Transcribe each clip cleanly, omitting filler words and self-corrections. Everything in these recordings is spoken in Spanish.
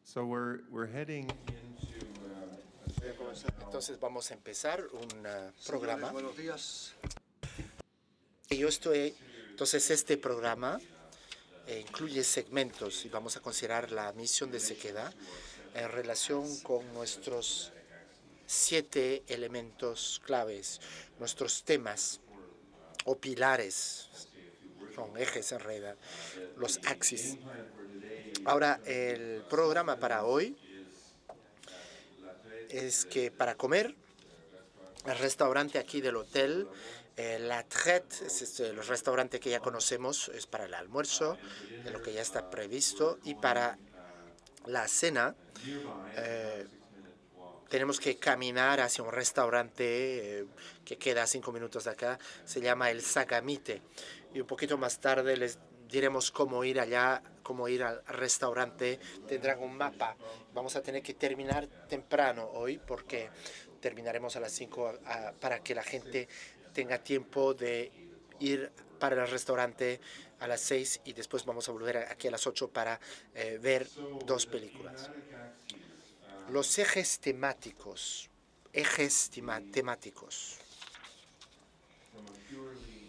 So we're heading into Entonces vamos a empezar un programa. Buenos días. Entonces este programa incluye segmentos y vamos a considerar la misión de sequedad en relación con nuestros 7 elementos claves, nuestros temas o pilares, son ejes en realidad, los axis. Ahora, el programa para hoy es que para comer, el restaurante aquí del hotel, La Traite, es el restaurante que ya conocemos, es para el almuerzo, de lo que ya está previsto, y para la cena tenemos que caminar hacia un restaurante que queda a 5 minutos de acá, se llama El Sagamite, y un poquito más tarde les diremos cómo ir allá, cómo ir al restaurante. Tendrán un mapa. Vamos a tener que terminar temprano hoy porque terminaremos a las 5 para que la gente tenga tiempo de ir para el restaurante a las 6 y después vamos a volver aquí a las 8 para ver 2 películas. Los ejes temáticos.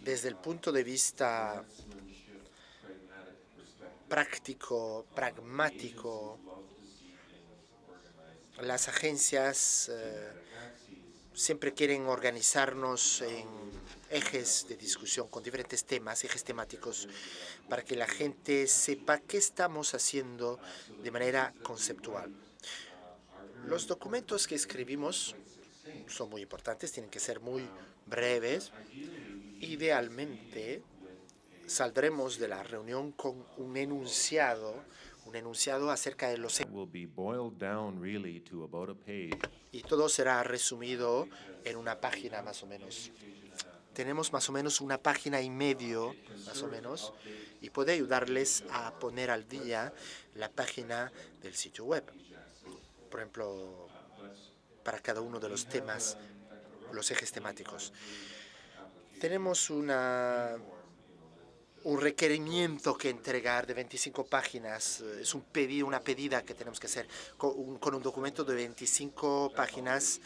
Desde el punto de vista práctico, pragmático, las agencias siempre quieren organizarnos en ejes de discusión con diferentes temas, ejes temáticos, para que la gente sepa qué estamos haciendo de manera conceptual. Los documentos que escribimos son muy importantes, tienen que ser muy breves. Idealmente, saldremos de la reunión con un enunciado acerca de los... Y todo será resumido en una página más o menos. Tenemos más o menos una página y medio, más o menos, y puede ayudarles a poner al día la página del sitio web. Por ejemplo, para cada uno de los temas, los ejes temáticos. Tenemos un requerimiento que entregar de 25 páginas. Es un pedido, una pedida que tenemos que hacer. Con un documento de 25 páginas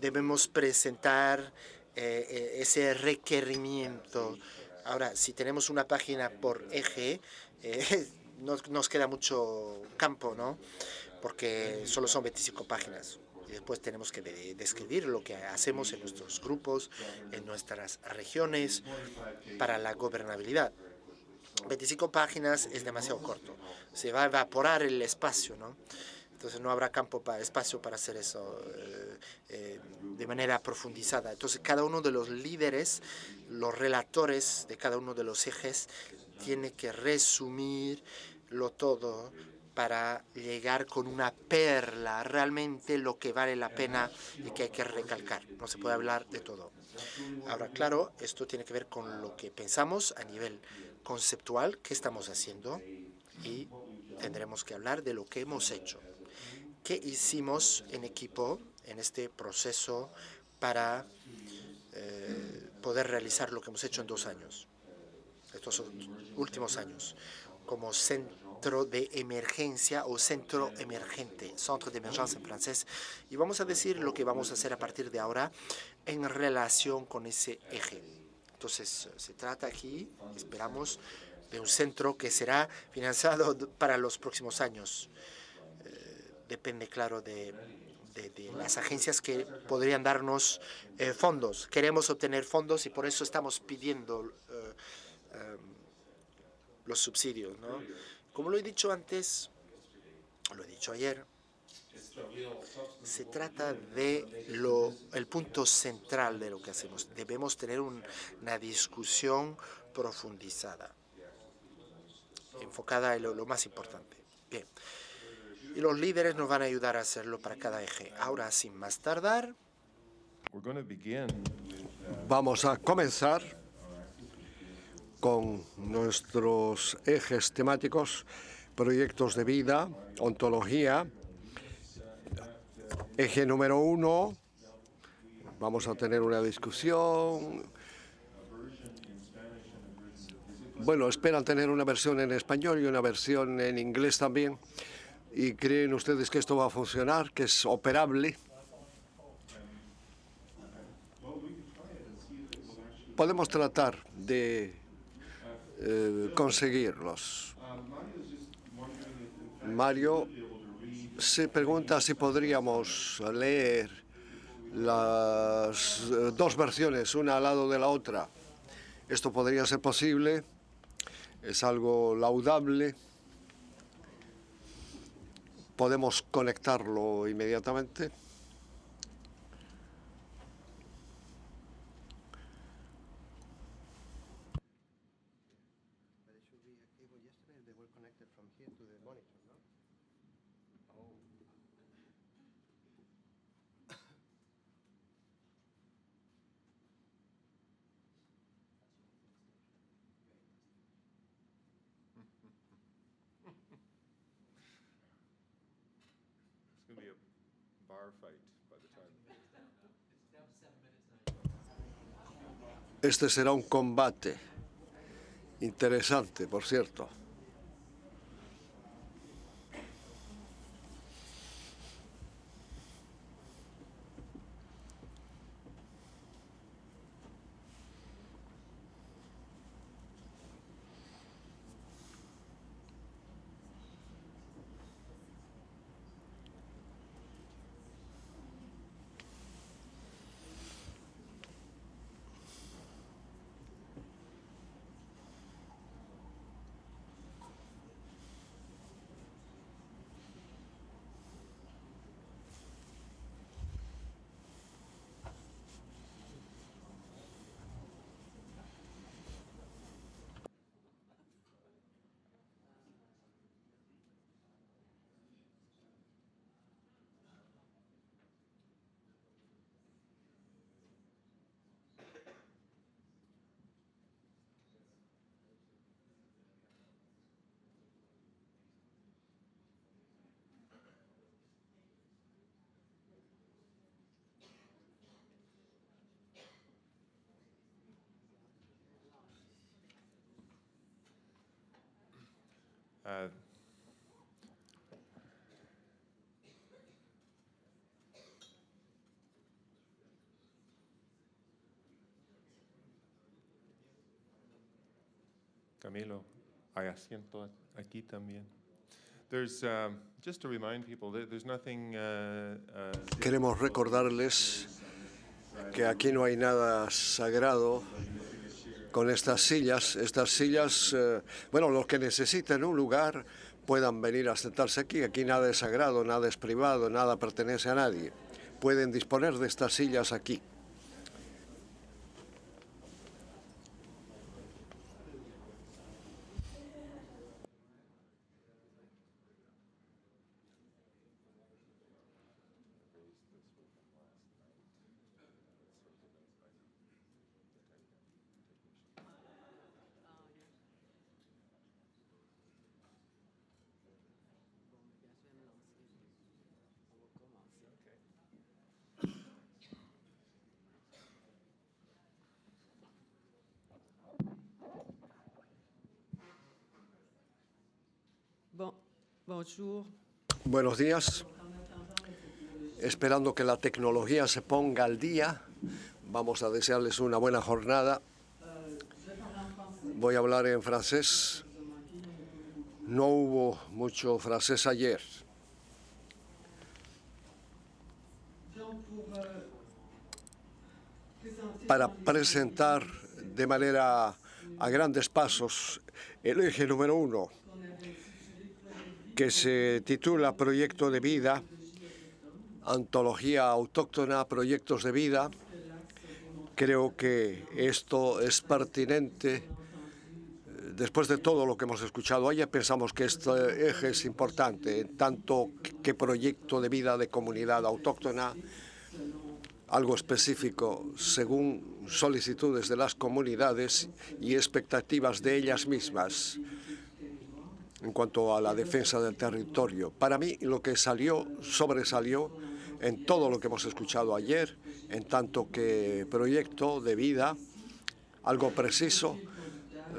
debemos presentar ese requerimiento. Ahora, si tenemos una página por eje, nos queda mucho campo, ¿no? Porque solo son 25 páginas. Y después tenemos que describir lo que hacemos en nuestros grupos, en nuestras regiones, para la gobernabilidad. 25 páginas es demasiado corto. Se va a evaporar el espacio, ¿no? Entonces no habrá espacio para hacer eso de manera profundizada. Entonces cada uno de los líderes, los relatores de cada uno de los ejes, tiene que resumirlo todo para llegar con una perla, realmente lo que vale la pena y que hay que recalcar. No se puede hablar de todo. Ahora, claro, esto tiene que ver con lo que pensamos a nivel conceptual, qué estamos haciendo, y tendremos que hablar de lo que hemos hecho. ¿Qué hicimos en equipo en este proceso para poder realizar lo que hemos hecho en 2 años, estos últimos años, como centro de emergencia o centro emergente, centre d'emergence en francés, y vamos a decir lo que vamos a hacer a partir de ahora en relación con ese eje. Entonces, se trata aquí, esperamos, de un centro que será financiado para los próximos años. Depende, claro, de las agencias que podrían darnos fondos. Queremos obtener fondos y por eso estamos pidiendo los subsidios, ¿no? Como lo he dicho antes, lo he dicho ayer, se trata de el punto central de lo que hacemos. Debemos tener una discusión profundizada, enfocada en lo más importante. Bien. Y los líderes nos van a ayudar a hacerlo para cada eje. Ahora, sin más tardar, Vamos a comenzar con nuestros ejes temáticos, proyectos de vida, ontología. Eje número 1, Vamos a tener una discusión. Bueno, esperan tener una versión en español y una versión en inglés también. ¿Y creen ustedes que esto va a funcionar, que es operable? Podemos tratar de conseguirlos. Mario se pregunta si podríamos leer las dos versiones, una al lado de la otra. Esto podría ser posible, es algo laudable. Podemos conectarlo inmediatamente. It's going to be a bar fight by the time. Este será un combate interesante, por cierto. Camilo, hay asiento aquí también. There's, just to remind people, there's nothing. Queremos recordarles que aquí no hay nada sagrado con estas sillas. Estas sillas, bueno, los que necesiten un lugar puedan venir a sentarse aquí. Aquí nada es sagrado, nada es privado, nada pertenece a nadie. Pueden disponer de estas sillas aquí. Bonjour. Buenos días. Esperando que la tecnología se ponga al día, vamos a desearles una buena jornada. Voy a hablar en francés. No hubo mucho francés ayer. Para presentar de manera a grandes pasos el eje número 1, que se titula Proyecto de Vida, Antología Autóctona, Proyectos de Vida. Creo que esto es pertinente. Después de todo lo que hemos escuchado ayer, pensamos que este eje es importante, en tanto que proyecto de vida de comunidad autóctona, algo específico según solicitudes de las comunidades y expectativas de ellas mismas en cuanto a la defensa del territorio. Para mí lo que sobresalió en todo lo que hemos escuchado ayer, en tanto que proyecto de vida, algo preciso,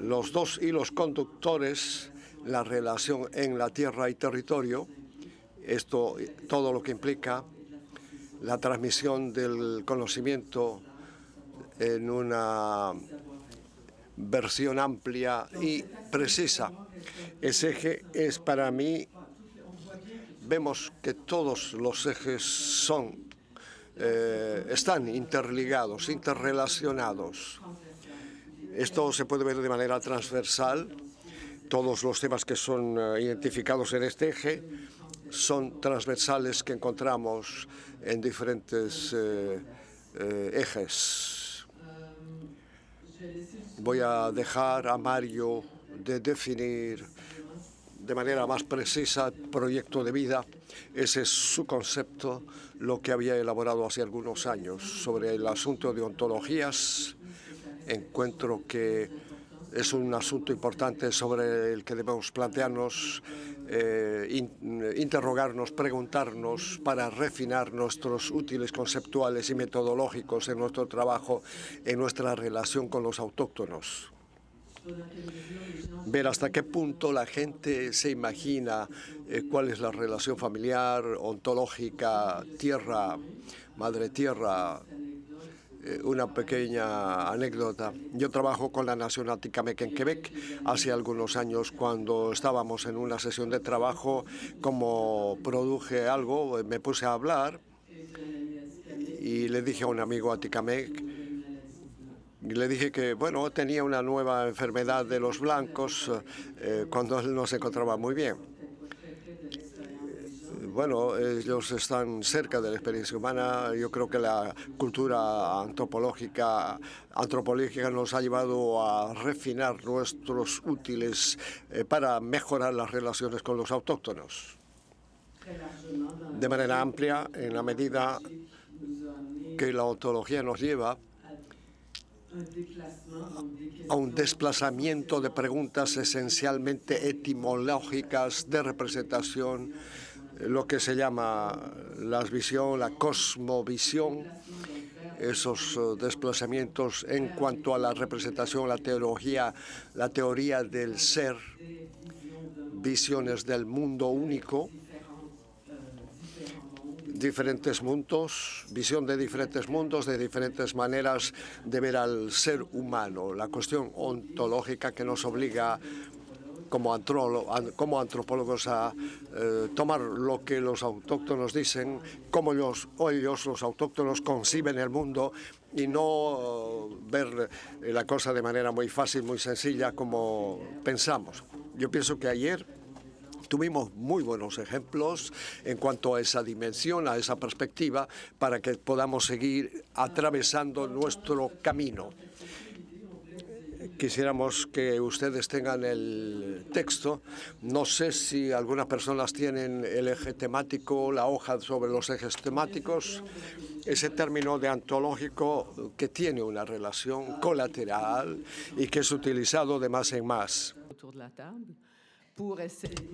los dos hilos conductores, la relación en la tierra y territorio, esto todo lo que implica la transmisión del conocimiento en una versión amplia y precisa. Ese eje es para mí, vemos que todos los ejes están interligados, interrelacionados. Esto se puede ver de manera transversal. Todos los temas que son identificados en este eje son transversales que encontramos en diferentes ejes. Voy a dejar a Mario de definir de manera más precisa el proyecto de vida. Ese es su concepto, lo que había elaborado hace algunos años sobre el asunto de ontologías. Encuentro que es un asunto importante sobre el que debemos plantearnos, interrogarnos, preguntarnos para refinar nuestros útiles conceptuales y metodológicos en nuestro trabajo, en nuestra relación con los autóctonos. Ver hasta qué punto la gente se imagina cuál es la relación familiar, ontológica, tierra, madre tierra. Una pequeña anécdota. Yo trabajo con la Nación Atikamekw en Quebec. Hace algunos años, cuando estábamos en una sesión de trabajo, como produje algo, me puse a hablar y le dije a un amigo Atikamekw, le dije que, bueno, tenía una nueva enfermedad de los blancos cuando él no se encontraba muy bien. Bueno, ellos están cerca de la experiencia humana. Yo creo que la cultura antropológica nos ha llevado a refinar nuestros útiles para mejorar las relaciones con los autóctonos. De manera amplia, en la medida que la ontología nos lleva a un desplazamiento de preguntas esencialmente etimológicas de representación, lo que se llama la visión, la cosmovisión, esos desplazamientos en cuanto a la representación, la teoría del ser, visiones del mundo único, diferentes mundos, visión de diferentes mundos, de diferentes maneras de ver al ser humano, la cuestión ontológica que nos obliga como antropólogos a tomar lo que los autóctonos dicen, cómo ellos, los autóctonos, conciben el mundo y no ver la cosa de manera muy fácil, muy sencilla como pensamos. Yo pienso que ayer tuvimos muy buenos ejemplos en cuanto a esa dimensión, a esa perspectiva, para que podamos seguir atravesando nuestro camino. Quisiéramos que ustedes tengan el texto. No sé si algunas personas tienen el eje temático, la hoja sobre los ejes temáticos. Ese término de antológico que tiene una relación colateral y que es utilizado de más en más.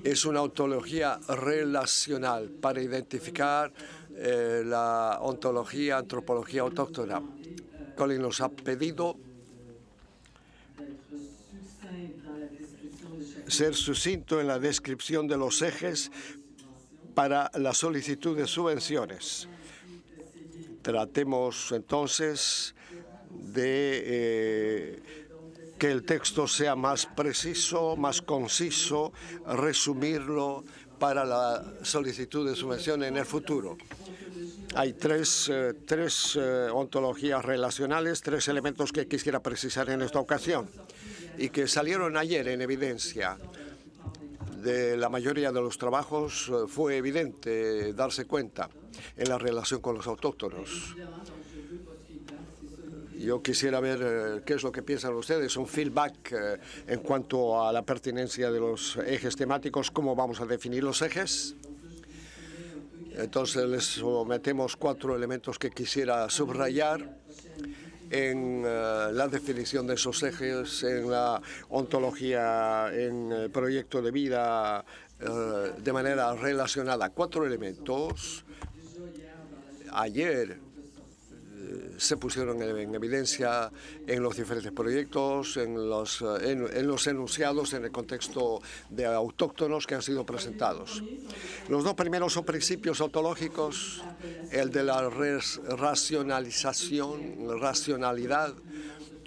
Es una ontología relacional para identificar la ontología, antropología autóctona. Colin nos ha pedido ser sucinto en la descripción de los ejes para la solicitud de subvenciones. Tratemos entonces de que el texto sea más preciso, más conciso, resumirlo para la solicitud de subvención en el futuro. Hay tres ontologías relacionales, tres elementos que quisiera precisar en esta ocasión y que salieron ayer en evidencia. De la mayoría de los trabajos fue evidente darse cuenta en la relación con los autóctonos. Yo quisiera ver qué es lo que piensan ustedes, un feedback en cuanto a la pertinencia de los ejes temáticos, cómo vamos a definir los ejes. Entonces les sometemos 4 elementos que quisiera subrayar en la definición de esos ejes, en la ontología, en el proyecto de vida de manera relacionada. 4 elementos. ayer se pusieron en evidencia en los diferentes proyectos, en los enunciados en el contexto de autóctonos que han sido presentados. Los dos primeros son principios ontológicos, el de la racionalidad,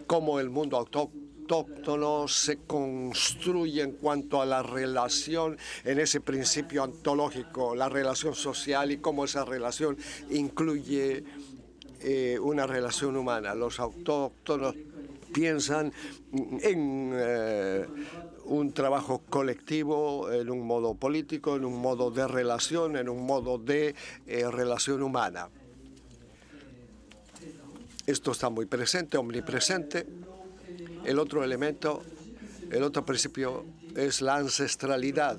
cómo el mundo autóctono se construye en cuanto a la relación en ese principio ontológico, la relación social y cómo esa relación incluye una relación humana. Los autóctonos piensan en un trabajo colectivo, en un modo político, en un modo de relación, en un modo de relación humana. Esto está muy presente, omnipresente. El otro elemento, el otro principio es la ancestralidad,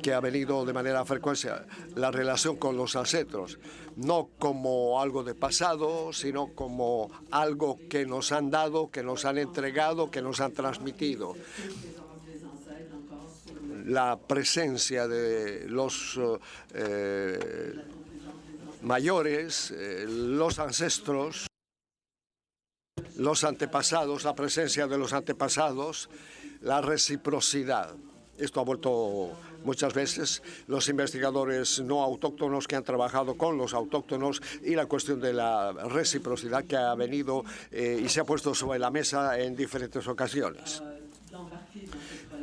que ha venido de manera frecuente, la relación con los ancestros, no como algo de pasado, sino como algo que nos han dado, que nos han entregado, que nos han transmitido. La presencia de los mayores, los ancestros, los antepasados, la presencia de los antepasados, la reciprocidad. Esto ha vuelto muchas veces los investigadores no autóctonos que han trabajado con los autóctonos y la cuestión de la reciprocidad que ha venido y se ha puesto sobre la mesa en diferentes ocasiones.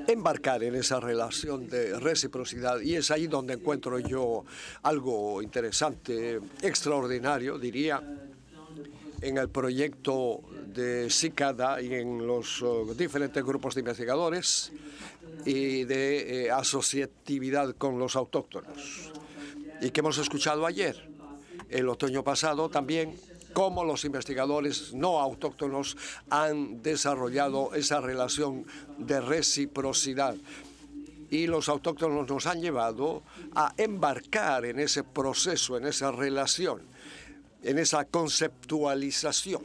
Embarcar en esa relación de reciprocidad, y es ahí donde encuentro yo algo interesante, extraordinario, diría, en el proyecto de CICADA y en los diferentes grupos de investigadores y de asociatividad con los autóctonos. Y que hemos escuchado ayer, el otoño pasado también, cómo los investigadores no autóctonos han desarrollado esa relación de reciprocidad. Y los autóctonos nos han llevado a embarcar en ese proceso, en esa relación, en esa conceptualización,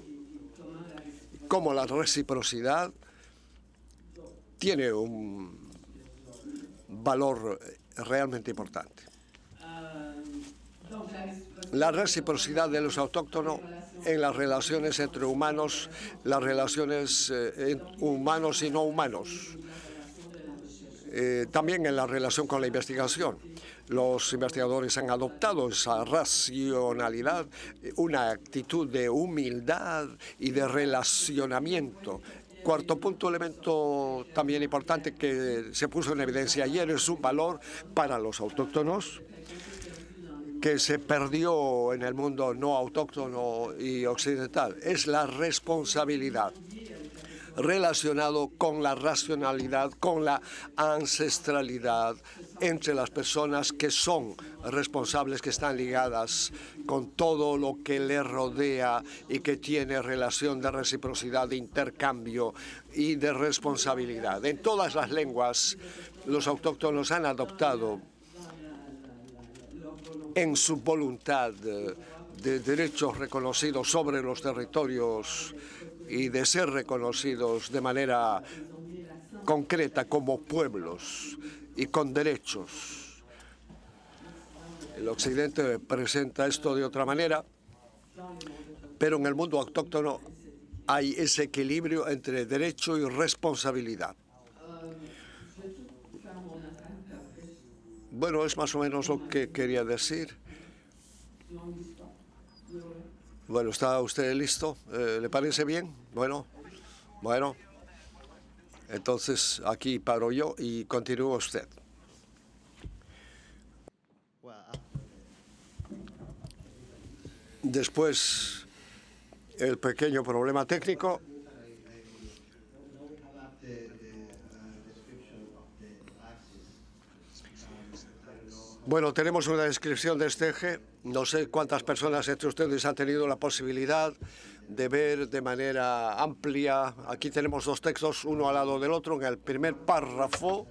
cómo la reciprocidad tiene un valor realmente importante. La reciprocidad de los autóctonos en las relaciones entre humanos, las relaciones humanos y no humanos. También en la relación con la investigación. Los investigadores han adoptado esa racionalidad, una actitud de humildad y de relacionamiento. Cuarto punto, elemento también importante que se puso en evidencia ayer, es un valor para los autóctonos que se perdió en el mundo no autóctono y occidental. Es la responsabilidad relacionado con la racionalidad, con la ancestralidad entre las personas que son responsables, que están ligadas con todo lo que les rodea y que tiene relación de reciprocidad, de intercambio y de responsabilidad. En todas las lenguas, los autóctonos han adoptado en su voluntad de derechos reconocidos sobre los territorios y de ser reconocidos de manera concreta como pueblos y con derechos. El Occidente presenta esto de otra manera, pero en el mundo autóctono hay ese equilibrio entre derecho y responsabilidad. Bueno, es más o menos lo que quería decir. Bueno, ¿está usted listo? ¿Le parece bien? Bueno. Entonces, aquí paro yo y continúa usted. Después, el pequeño problema técnico. Bueno, tenemos una descripción de este eje. No sé cuántas personas entre ustedes han tenido la posibilidad de ver de manera amplia. Aquí tenemos dos textos, uno al lado del otro. En el primer párrafo,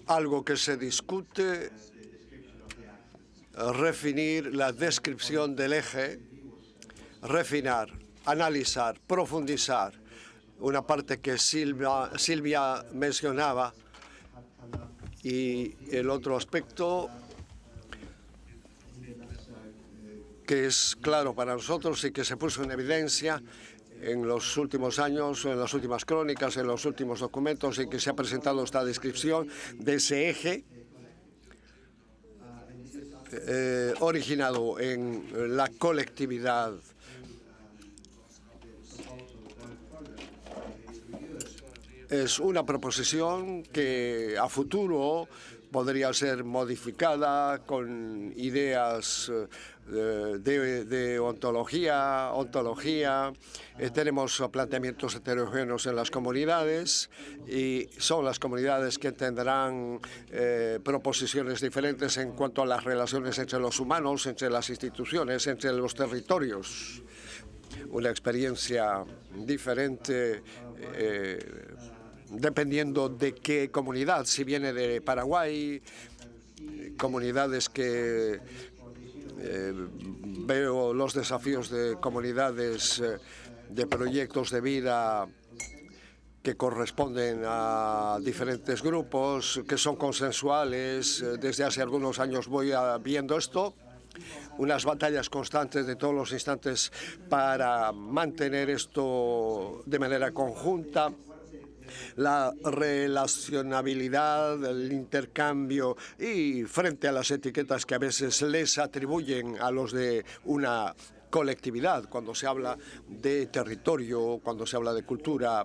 algo que se discute, refinir la descripción del eje, refinar, analizar, profundizar. Una parte que Silvia mencionaba, Y el otro aspecto que es claro para nosotros y que se puso en evidencia en los últimos años, en las últimas crónicas, en los últimos documentos, y que se ha presentado esta descripción de ese eje originado en la colectividad. Es una proposición que a futuro podría ser modificada con ideas de ontología. Tenemos planteamientos heterogéneos en las comunidades y son las comunidades que tendrán proposiciones diferentes en cuanto a las relaciones entre los humanos, entre las instituciones, entre los territorios. Una experiencia diferente dependiendo de qué comunidad. Si viene de Paraguay, comunidades que veo los desafíos de comunidades de proyectos de vida que corresponden a diferentes grupos, que son consensuales. Desde hace algunos años voy viendo esto. Unas batallas constantes de todos los instantes para mantener esto de manera conjunta. La relacionabilidad, el intercambio y frente a las etiquetas que a veces les atribuyen a los de una colectividad, cuando se habla de territorio, cuando se habla de cultura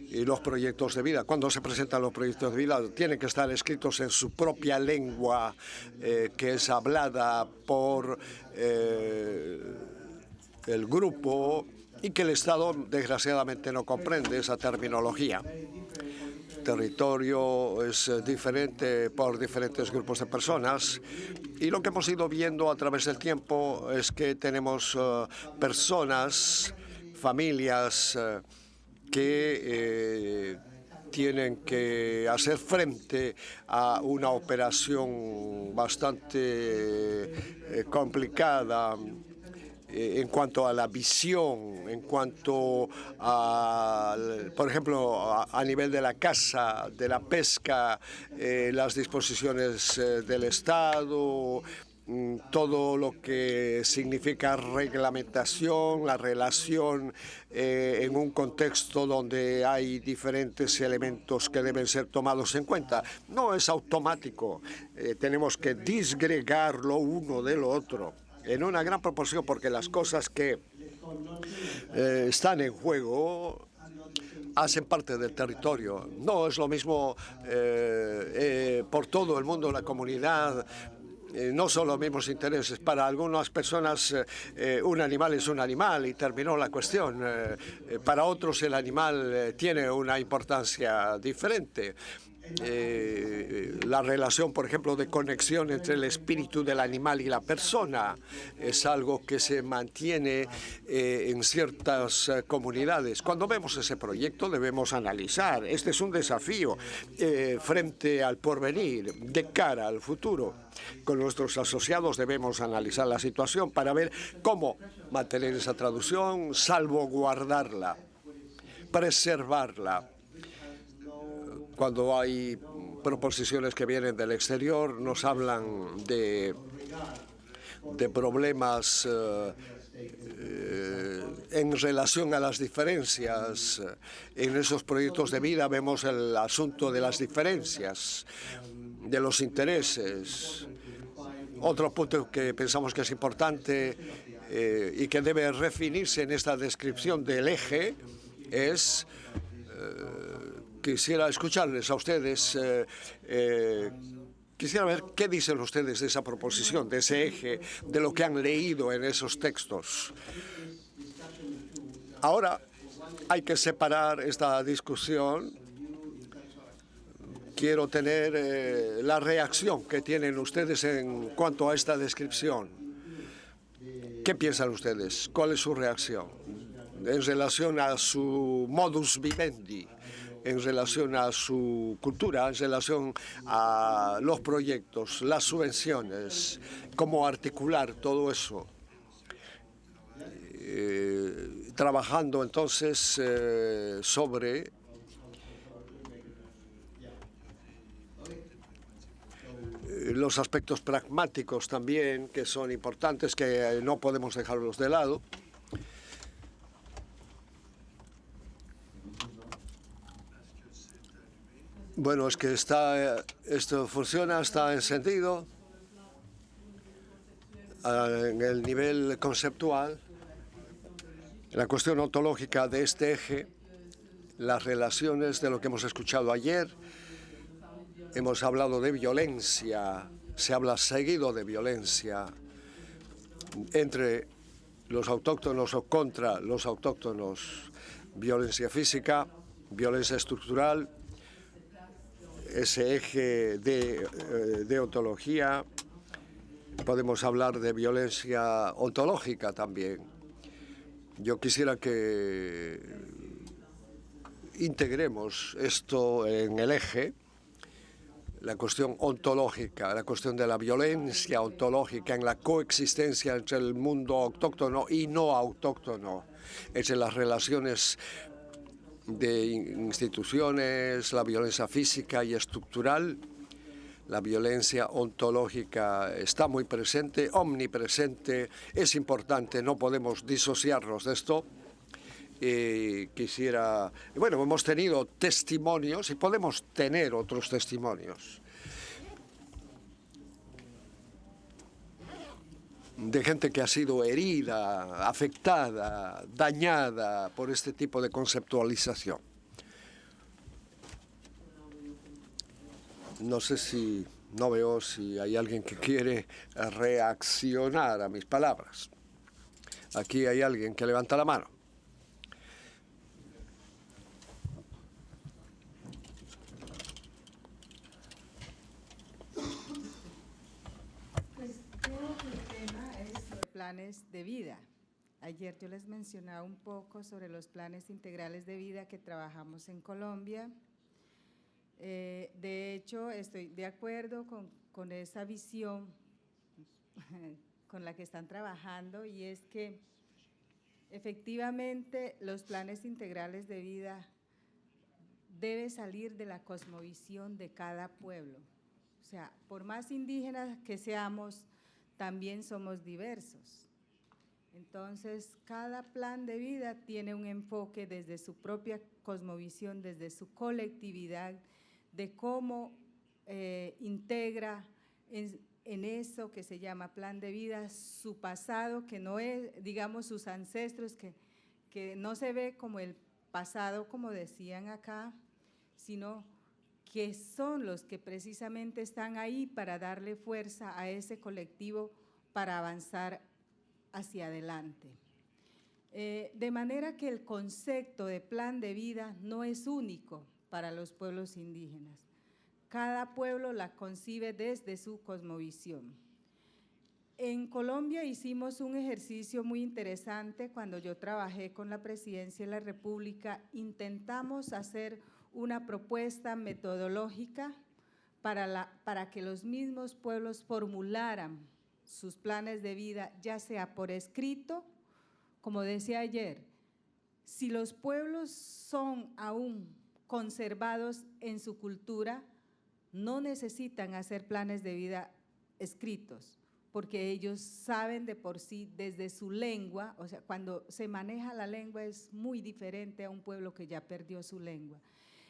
y los proyectos de vida. Cuando se presentan los proyectos de vida, tienen que estar escritos en su propia lengua, que es hablada por el grupo, y que el Estado, desgraciadamente, no comprende esa terminología. Territorio es diferente por diferentes grupos de personas, y lo que hemos ido viendo a través del tiempo es que tenemos personas, familias que tienen que hacer frente a una operación bastante complicada en cuanto a la visión, en cuanto a, por ejemplo, a nivel de la caza, de la pesca, las disposiciones del Estado, todo lo que significa reglamentación, la relación en un contexto donde hay diferentes elementos que deben ser tomados en cuenta. No es automático, tenemos que disgregar lo uno de lo otro en una gran proporción, porque las cosas que están en juego hacen parte del territorio. No es lo mismo por todo el mundo, la comunidad. No son los mismos intereses. Para algunas personas un animal es un animal y terminó la cuestión. Para otros el animal tiene una importancia diferente. La relación, por ejemplo, de conexión entre el espíritu del animal y la persona es algo que se mantiene en ciertas comunidades. Cuando vemos ese proyecto debemos analizar. Este es un desafío frente al porvenir, de cara al futuro. Con nuestros asociados debemos analizar la situación para ver cómo mantener esa traducción, salvaguardarla, preservarla. Cuando hay proposiciones que vienen del exterior, nos hablan de problemas en relación a las diferencias. En esos proyectos de vida vemos el asunto de las diferencias, de los intereses. Otro punto que pensamos que es importante y que debe refinirse en esta descripción del eje es... Quisiera escucharles a ustedes, quisiera ver qué dicen ustedes de esa proposición, de ese eje, de lo que han leído en esos textos. Ahora hay que separar esta discusión. Quiero tener la reacción que tienen ustedes en cuanto a esta descripción. ¿Qué piensan ustedes? ¿Cuál es su reacción en relación a su modus vivendi, en relación a su cultura, en relación a los proyectos, las subvenciones, cómo articular todo eso? Trabajando entonces sobre los aspectos pragmáticos también, que son importantes, que no podemos dejarlos de lado. Bueno, es que esto funciona, está encendido en el nivel conceptual. La cuestión ontológica de este eje, las relaciones de lo que hemos escuchado ayer. Hemos hablado de violencia, se habla seguido de violencia entre los autóctonos o contra los autóctonos, violencia física, violencia estructural, ese eje de ontología. Podemos hablar de violencia ontológica también. Yo quisiera que integremos esto en el eje, la cuestión ontológica, la cuestión de la violencia ontológica en la coexistencia entre el mundo autóctono y no autóctono, entre las relaciones de instituciones, la violencia física y estructural. La violencia ontológica está muy presente, omnipresente, es importante, no podemos disociarnos de esto. Bueno, hemos tenido testimonios y podemos tener otros testimonios de gente que ha sido herida, afectada, dañada por este tipo de conceptualización. No veo si hay alguien que quiere reaccionar a mis palabras. Aquí hay alguien que levanta la mano. Planes de vida. Ayer yo les mencionaba un poco sobre los planes integrales de vida que trabajamos en Colombia. De hecho, estoy de acuerdo con esa visión con la que están trabajando, y es que efectivamente los planes integrales de vida deben salir de la cosmovisión de cada pueblo. O sea, por más indígenas que seamos, también somos diversos. Entonces, cada plan de vida tiene un enfoque desde su propia cosmovisión, desde su colectividad, de cómo integra en eso que se llama plan de vida su pasado, que no es, digamos, sus ancestros, que no se ve como el pasado, como decían acá, sino que son los que precisamente están ahí para darle fuerza a ese colectivo para avanzar hacia adelante. De manera que el concepto de plan de vida no es único para los pueblos indígenas. Cada pueblo la concibe desde su cosmovisión. En Colombia hicimos un ejercicio muy interesante cuando yo trabajé con la Presidencia de la República. Intentamos hacer una propuesta metodológica para que los mismos pueblos formularan sus planes de vida, ya sea por escrito, como decía ayer. Si los pueblos son aún conservados en su cultura, no necesitan hacer planes de vida escritos, porque ellos saben de por sí desde su lengua. O sea, cuando se maneja la lengua es muy diferente a un pueblo que ya perdió su lengua.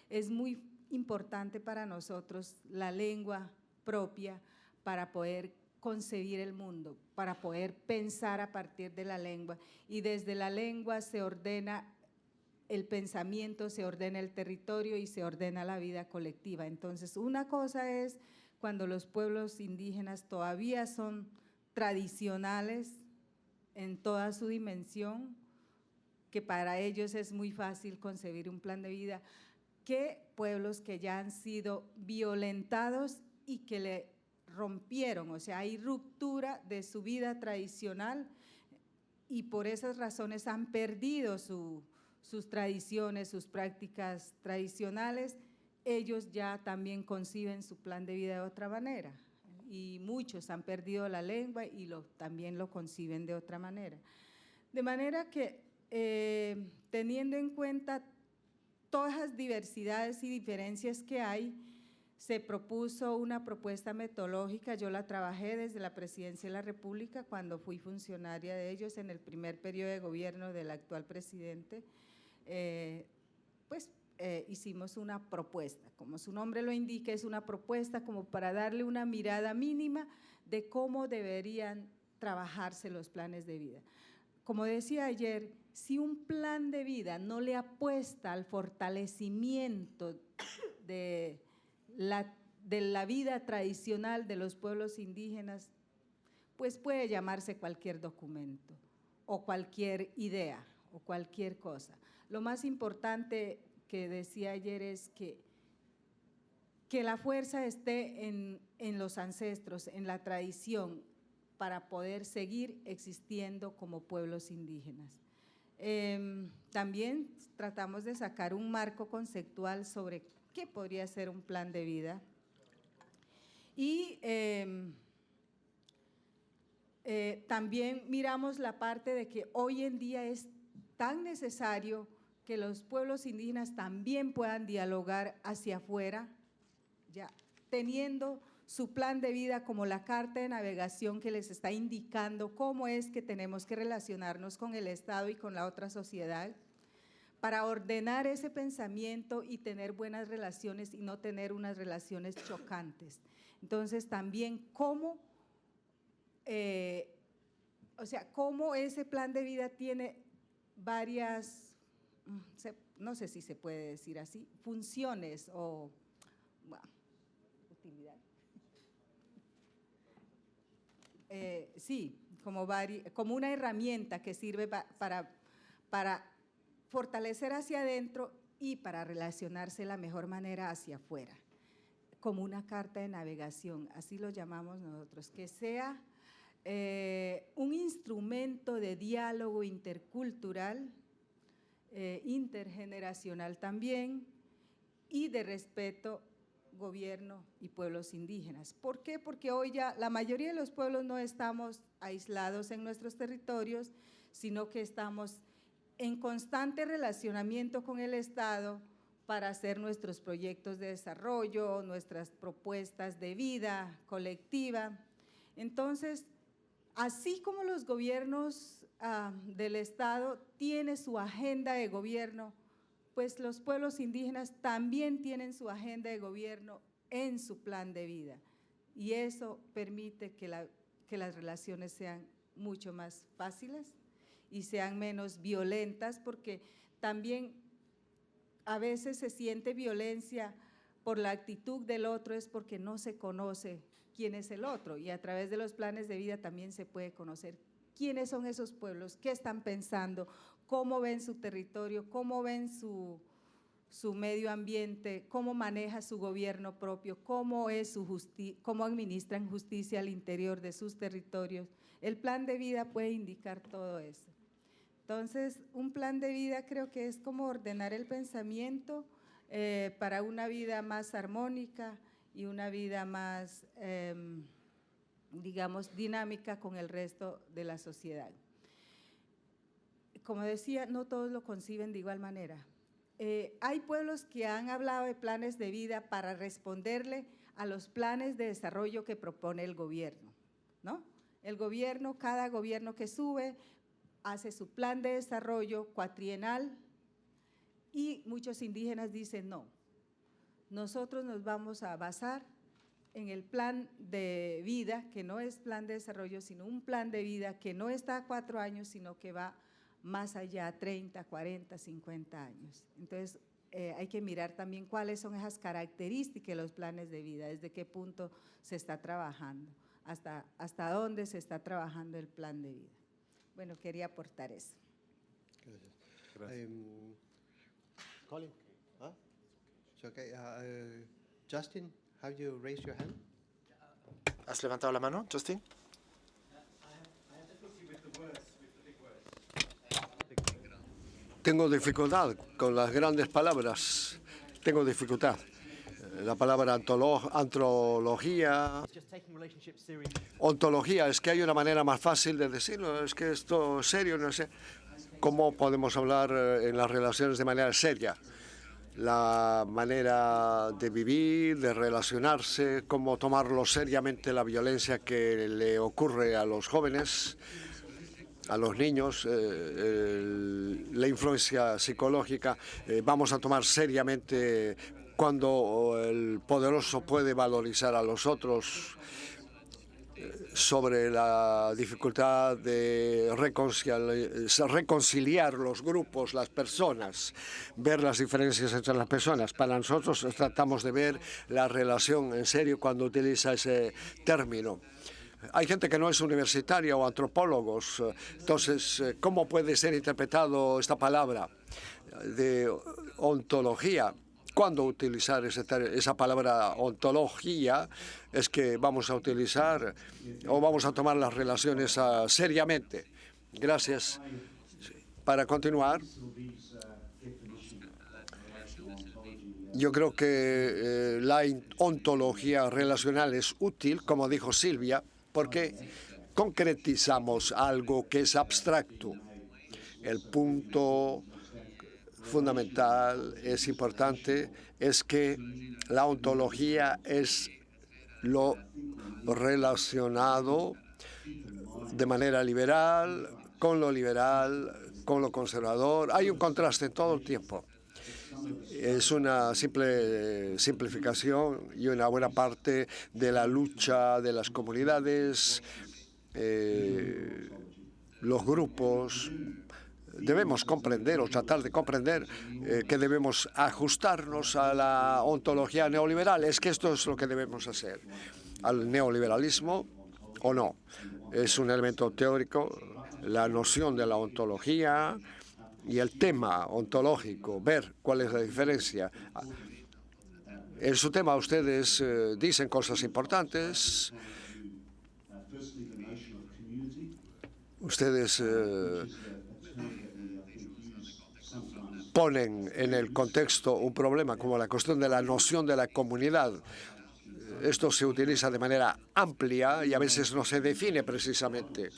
Es muy importante para nosotros la lengua propia para poder concebir el mundo, para poder pensar a partir de la lengua, y desde la lengua se ordena el pensamiento, se ordena el territorio y se ordena la vida colectiva. Entonces, una cosa es cuando los pueblos indígenas todavía son tradicionales en toda su dimensión, que para ellos es muy fácil concebir un plan de vida, que pueblos que ya han sido violentados y que le rompieron, o sea, hay ruptura de su vida tradicional y por esas razones han perdido sus tradiciones, sus prácticas tradicionales. Ellos ya también conciben su plan de vida de otra manera, y muchos han perdido la lengua y también lo conciben de otra manera. De manera que, teniendo en cuenta todas las diversidades y diferencias que hay, se propuso una propuesta metodológica, yo la trabajé desde la Presidencia de la República cuando fui funcionaria de ellos en el primer periodo de gobierno del actual presidente, hicimos una propuesta, como su nombre lo indica, es una propuesta como para darle una mirada mínima de cómo deberían trabajarse los planes de vida. Como decía ayer, si un plan de vida no le apuesta al fortalecimiento de la vida tradicional de los pueblos indígenas, pues puede llamarse cualquier documento o cualquier idea o cualquier cosa. Lo más importante que decía ayer es que la fuerza esté en los ancestros, en la tradición, para poder seguir existiendo como pueblos indígenas. También tratamos de sacar un marco conceptual sobre qué podría ser un plan de vida. Y también miramos la parte de que hoy en día es tan necesario que los pueblos indígenas también puedan dialogar hacia afuera, ya teniendo su plan de vida como la carta de navegación que les está indicando cómo es que tenemos que relacionarnos con el Estado y con la otra sociedad, para ordenar ese pensamiento y tener buenas relaciones y no tener unas relaciones chocantes. Entonces, también cómo ese plan de vida tiene varias, no sé si se puede decir así, funciones o utilidad. Sí, como una herramienta que sirve para fortalecer hacia adentro y para relacionarse de la mejor manera hacia afuera, como una carta de navegación, así lo llamamos nosotros, que sea un instrumento de diálogo intercultural, intergeneracional también, y de respeto, gobierno y pueblos indígenas. ¿Por qué? Porque hoy ya la mayoría de los pueblos no estamos aislados en nuestros territorios, sino que estamos en constante relacionamiento con el Estado para hacer nuestros proyectos de desarrollo, nuestras propuestas de vida colectiva. Entonces, así como los gobiernos del Estado tienen su agenda de gobierno, pues los pueblos indígenas también tienen su agenda de gobierno en su plan de vida. Y eso permite que las relaciones sean mucho más fáciles y sean menos violentas, porque también a veces se siente violencia por la actitud del otro, es porque no se conoce quién es el otro, y a través de los planes de vida también se puede conocer quiénes son esos pueblos, qué están pensando, cómo ven su territorio, cómo ven su medio ambiente, cómo maneja su gobierno propio, cómo administran justicia al interior de sus territorios. El plan de vida puede indicar todo eso. Entonces, un plan de vida creo que es como ordenar el pensamiento para una vida más armónica y una vida más, digamos, dinámica con el resto de la sociedad. Como decía, no todos lo conciben de igual manera. Hay pueblos que han hablado de planes de vida para responderle a los planes de desarrollo que propone el gobierno, ¿no? El gobierno, cada gobierno que sube, hace su plan de desarrollo cuatrienal y muchos indígenas dicen no, nosotros nos vamos a basar en el plan de vida, que no es plan de desarrollo, sino un plan de vida que no está a 4 años, sino que va más allá, 30, 40, 50 años. Entonces, hay que mirar también cuáles son esas características de los planes de vida, desde qué punto se está trabajando, hasta dónde se está trabajando el plan de vida. Bueno, quería aportar eso. Gracias. Colin, it's okay. Justin, have you raised your hand? ¿Has levantado la mano, Justin? Tengo dificultad con las grandes palabras. Tengo dificultad. La palabra antología, ontología, es que hay una manera más fácil de decirlo, es que esto es serio, no sé. ¿Cómo podemos hablar en las relaciones de manera seria? la manera de vivir, de relacionarse, cómo tomarlo seriamente la violencia que le ocurre a los jóvenes, a los niños, la influencia psicológica. Vamos a tomar seriamente cuando el poderoso puede valorizar a los otros, sobre la dificultad de reconciliar los grupos, las personas, ver las diferencias entre las personas. Para nosotros tratamos de ver la relación en serio cuando utiliza ese término. Hay gente que no es universitaria o antropólogos, entonces, ¿cómo puede ser interpretado esta palabra de ontología? ¿Cuándo utilizar esa palabra ontología? Es que vamos a utilizar o vamos a tomar las relaciones seriamente. Gracias. Para continuar, yo creo que la ontología relacional es útil, como dijo Silvia, porque concretizamos algo que es abstracto. El punto fundamental, es importante, es que la ontología es lo relacionado de manera liberal, con lo conservador. Hay un contraste en todo el tiempo. Es una simple simplificación y una buena parte de la lucha de las comunidades, los grupos. Debemos comprender o tratar de comprender que debemos ajustarnos a la ontología neoliberal. Es que esto es lo que debemos hacer. Al neoliberalismo o no. Es un elemento teórico, la noción de la ontología y el tema ontológico, ver cuál es la diferencia. En su tema ustedes dicen cosas importantes. Ustedes ponen en el contexto un problema como la cuestión de la noción de la comunidad. Esto se utiliza de manera amplia y a veces no se define precisamente.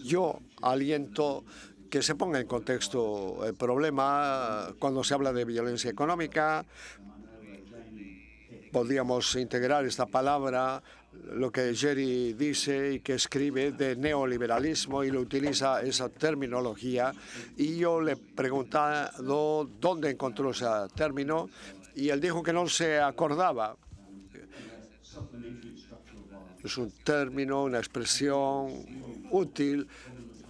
Yo aliento que se ponga en contexto el problema cuando se habla de violencia económica. Podríamos integrar esta palabra, lo que Jerry dice y que escribe, de neoliberalismo, y lo utiliza esa terminología. Y yo le he preguntado dónde encontró ese término y él dijo que no se acordaba. Es un término, una expresión útil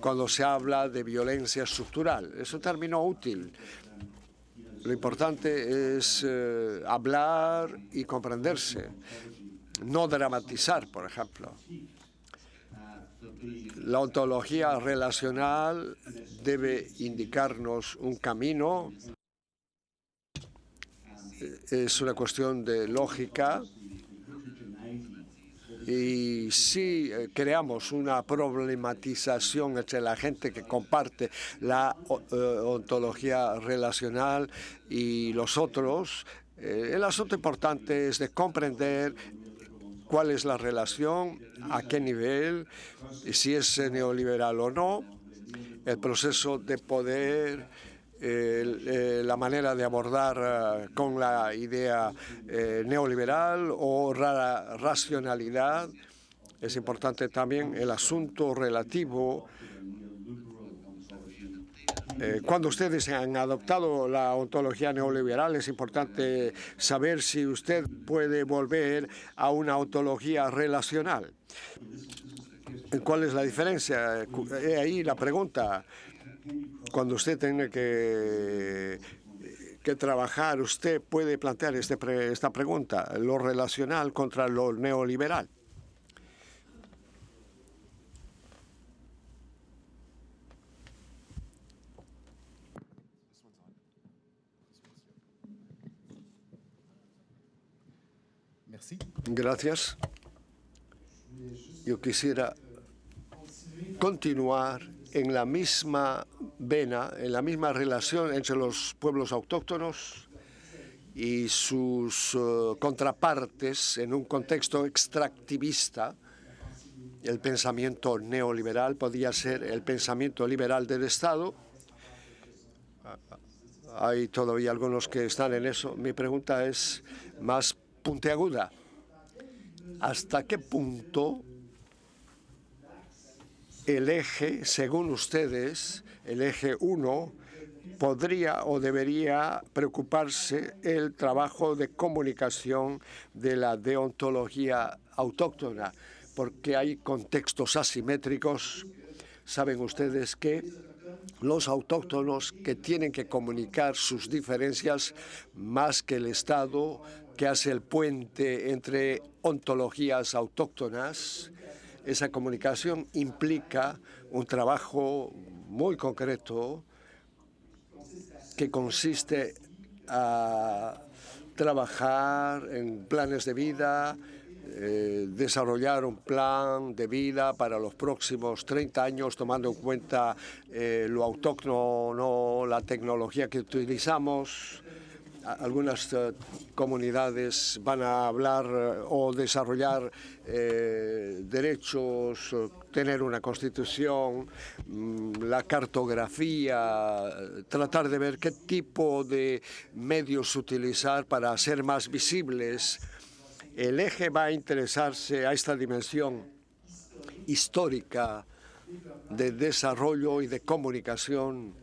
cuando se habla de violencia estructural. Es un término útil. Lo importante es hablar y comprenderse, no dramatizar, por ejemplo. La ontología relacional debe indicarnos un camino. Es una cuestión de lógica. Y si creamos una problematización entre la gente que comparte la ontología relacional y los otros, el asunto importante es de comprender cuál es la relación, a qué nivel, si es neoliberal o no, el proceso de poder, la manera de abordar con la idea neoliberal o racionalidad. Es importante también el asunto relativo. Cuando ustedes han adoptado la ontología neoliberal, es importante saber si usted puede volver a una ontología relacional. ¿Cuál es la diferencia? Ahí la pregunta. Cuando usted tiene que trabajar, usted puede plantear esta pregunta, lo relacional contra lo neoliberal. Gracias. Yo quisiera continuar en la misma vena, en la misma relación entre los pueblos autóctonos y sus contrapartes en un contexto extractivista. El pensamiento neoliberal podría ser el pensamiento liberal del Estado. hay todavía algunos que están en eso. Mi pregunta es más puntiaguda. ¿Hasta qué punto el eje, según ustedes, el eje 1, podría o debería preocuparse el trabajo de comunicación de la deontología autóctona? Porque hay contextos asimétricos. Saben ustedes que los autóctonos que tienen que comunicar sus diferencias más que el Estado, que hace el puente entre ontologías autóctonas, esa comunicación implica un trabajo muy concreto que consiste a trabajar en planes de vida, desarrollar un plan de vida para los próximos 30 años, tomando en cuenta lo autóctono, la tecnología que utilizamos. Algunas comunidades van a hablar o desarrollar derechos, tener una constitución, la cartografía, tratar de ver qué tipo de medios utilizar para ser más visibles. El eje va a interesarse a esta dimensión histórica de desarrollo y de comunicación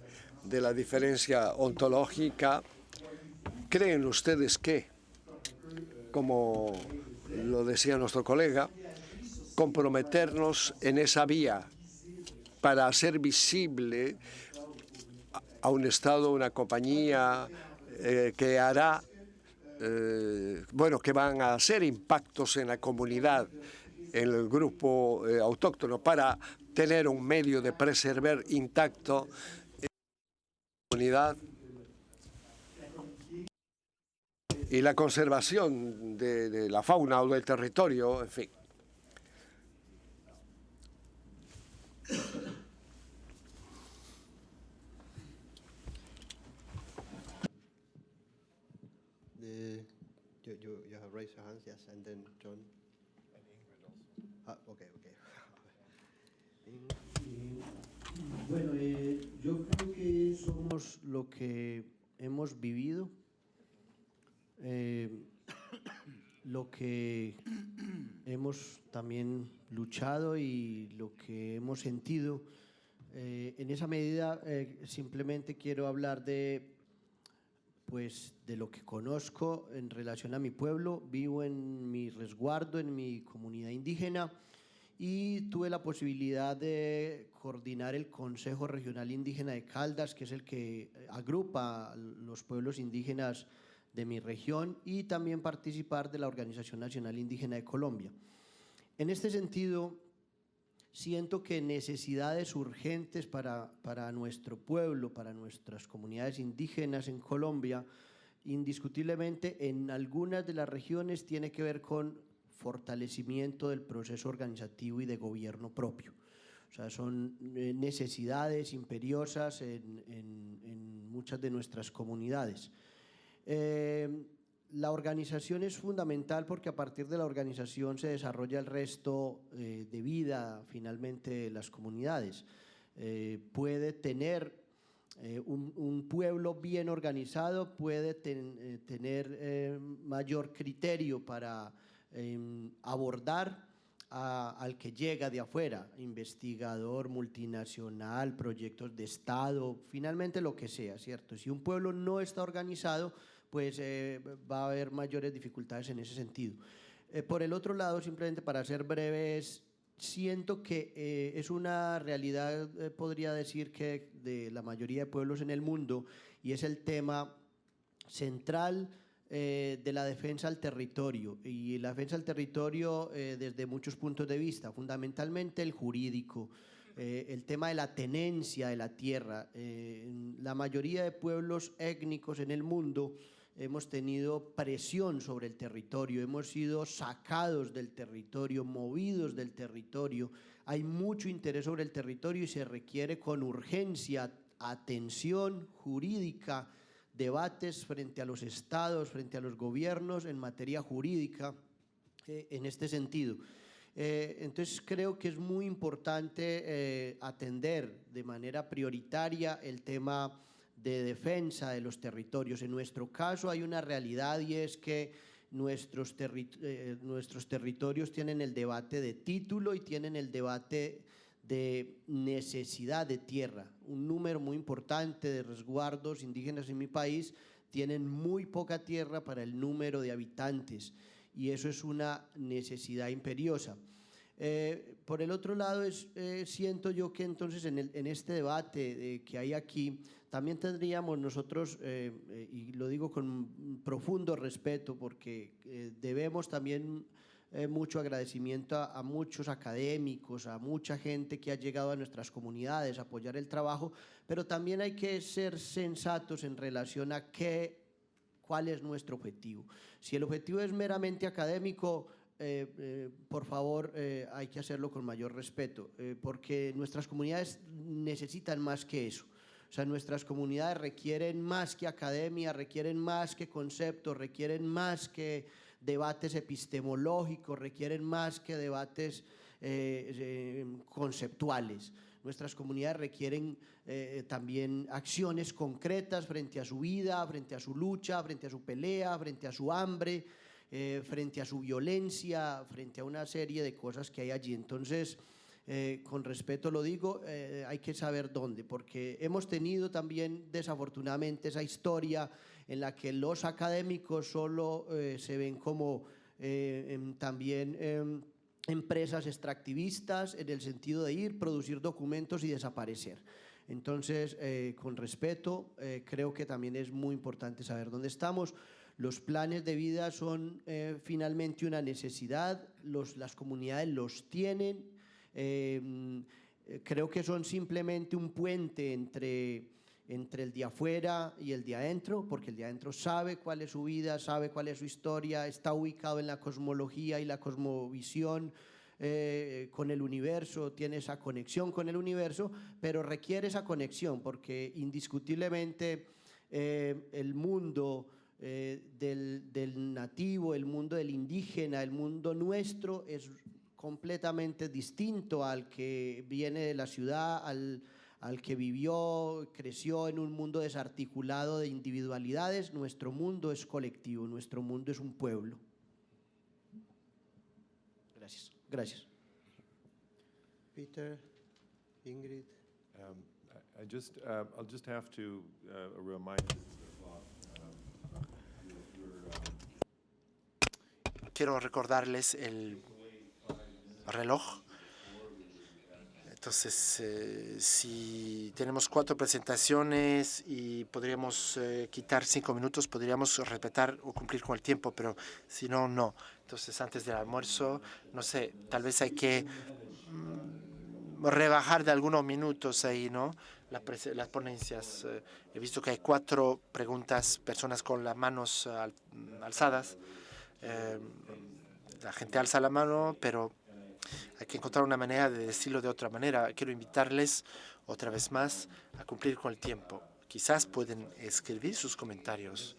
de la diferencia ontológica. ¿Creen ustedes que, como lo decía nuestro colega, comprometernos en esa vía para hacer visible a un Estado, una compañía que hará, que van a hacer impactos en la comunidad, en el grupo autóctono, para tener un medio de preservar intacto la comunidad y la conservación de la fauna o del territorio, en fin? You have raised your hands, yes, and then John. Okay. Bueno, yo creo que somos lo que hemos vivido, lo que hemos también luchado y lo que hemos sentido. En esa medida, simplemente quiero hablar de lo que conozco en relación a mi pueblo. Vivo en mi resguardo, en mi comunidad indígena, y tuve la posibilidad de coordinar el Consejo Regional Indígena de Caldas, que es el que agrupa a los pueblos indígenas de mi región, y también participar de la Organización Nacional Indígena de Colombia. En este sentido, siento que necesidades urgentes para nuestro pueblo, para nuestras comunidades indígenas en Colombia, indiscutiblemente en algunas de las regiones tiene que ver con fortalecimiento del proceso organizativo y de gobierno propio. O sea, son necesidades imperiosas en muchas de nuestras comunidades. La organización es fundamental porque a partir de la organización se desarrolla el resto de vida, finalmente, de las comunidades. Puede tener un pueblo bien organizado, puede tener mayor criterio para abordar al que llega de afuera, investigador, multinacional, proyectos de Estado, finalmente lo que sea, ¿cierto? Si un pueblo no está organizado, pues va a haber mayores dificultades en ese sentido. Por el otro lado, simplemente para ser breves, siento que es una realidad, podría decir que de la mayoría de pueblos en el mundo, y es el tema central de la defensa al territorio, y la defensa al territorio desde muchos puntos de vista, fundamentalmente el jurídico, el tema de la tenencia de la tierra. La mayoría de pueblos étnicos en el mundo hemos tenido presión sobre el territorio, hemos sido sacados del territorio, movidos del territorio. Hay mucho interés sobre el territorio y se requiere con urgencia atención jurídica, debates frente a los estados, frente a los gobiernos en materia jurídica en este sentido. Entonces creo que es muy importante atender de manera prioritaria el tema de defensa de los territorios. En nuestro caso hay una realidad y es que nuestros territorios tienen el debate de título y tienen el debate de necesidad de tierra. Un número muy importante de resguardos indígenas en mi país tienen muy poca tierra para el número de habitantes y eso es una necesidad imperiosa. Por el otro lado, siento yo que entonces en este debate que hay aquí, también tendríamos nosotros, y lo digo con profundo respeto, porque debemos también mucho agradecimiento a muchos académicos, a mucha gente que ha llegado a nuestras comunidades a apoyar el trabajo, pero también hay que ser sensatos en relación a cuál es nuestro objetivo. Si el objetivo es meramente académico, por favor, hay que hacerlo con mayor respeto, porque nuestras comunidades necesitan más que eso. O sea, nuestras comunidades requieren más que academia, requieren más que conceptos, requieren más que debates epistemológicos, requieren más que debates conceptuales. Nuestras comunidades requieren también acciones concretas frente a su vida, frente a su lucha, frente a su pelea, frente a su hambre, frente a su violencia, frente a una serie de cosas que hay allí. Entonces, con respeto lo digo, hay que saber dónde, porque hemos tenido también desafortunadamente esa historia en la que los académicos solo se ven como también empresas extractivistas en el sentido de ir, producir documentos y desaparecer. Entonces, con respeto, creo que también es muy importante saber dónde estamos. Los planes de vida son finalmente una necesidad, las comunidades los tienen. Creo que son simplemente un puente entre el de afuera y el de adentro, porque el de adentro sabe cuál es su vida, sabe cuál es su historia, está ubicado en la cosmología y la cosmovisión con el universo, tiene esa conexión con el universo, pero requiere esa conexión porque indiscutiblemente el mundo del nativo, el mundo del indígena, el mundo nuestro es completamente distinto al que viene de la ciudad, al que vivió, creció en un mundo desarticulado de individualidades. Nuestro mundo es colectivo, nuestro mundo es un pueblo. Gracias. Gracias. Peter, Ingrid. I'll just have to remind you. Quiero recordarles el reloj. Entonces, si tenemos 4 presentaciones y podríamos quitar 5 minutos, podríamos respetar o cumplir con el tiempo, pero si no, no. Entonces, antes del almuerzo, no sé, tal vez hay que rebajar de algunos minutos ahí, ¿no? Las ponencias. He visto que hay 4 preguntas, personas con las manos alzadas. La gente alza la mano, pero hay que encontrar una manera de decirlo de otra manera. Quiero invitarles otra vez más a cumplir con el tiempo. Quizás pueden escribir sus comentarios,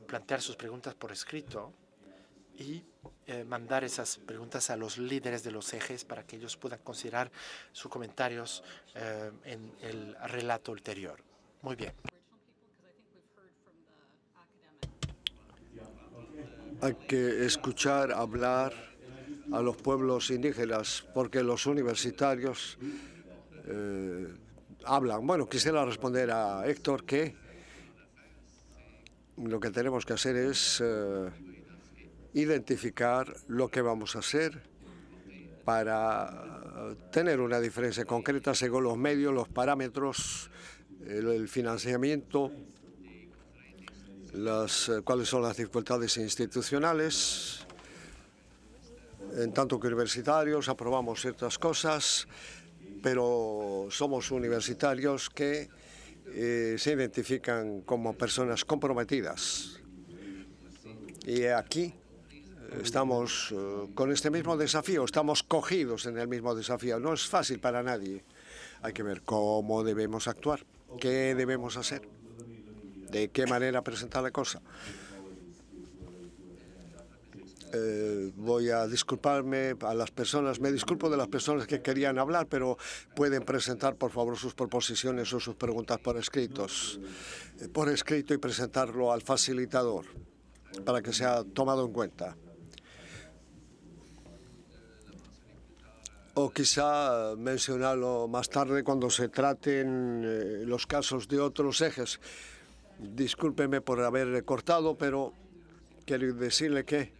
plantear sus preguntas por escrito y mandar esas preguntas a los líderes de los ejes para que ellos puedan considerar sus comentarios en el relato ulterior. Muy bien. Hay que escuchar hablar a los pueblos indígenas, porque los universitarios hablan. Bueno, quisiera responder a Héctor que lo que tenemos que hacer es identificar lo que vamos a hacer para tener una diferencia concreta según los medios, los parámetros, el financiamiento, cuáles son las dificultades institucionales. En tanto que universitarios aprobamos ciertas cosas, pero somos universitarios que se identifican como personas comprometidas. Y aquí estamos con este mismo desafío, estamos cogidos en el mismo desafío. No es fácil para nadie. Hay que ver cómo debemos actuar, qué debemos hacer, de qué manera presentar la cosa. Voy a disculparme a las personas, me disculpo de las personas que querían hablar, pero pueden presentar, por favor, sus proposiciones o sus preguntas por escrito y presentarlo al facilitador para que sea tomado en cuenta. O quizá mencionarlo más tarde cuando se traten los casos de otros ejes. Discúlpeme por haber cortado, pero quiero decirle que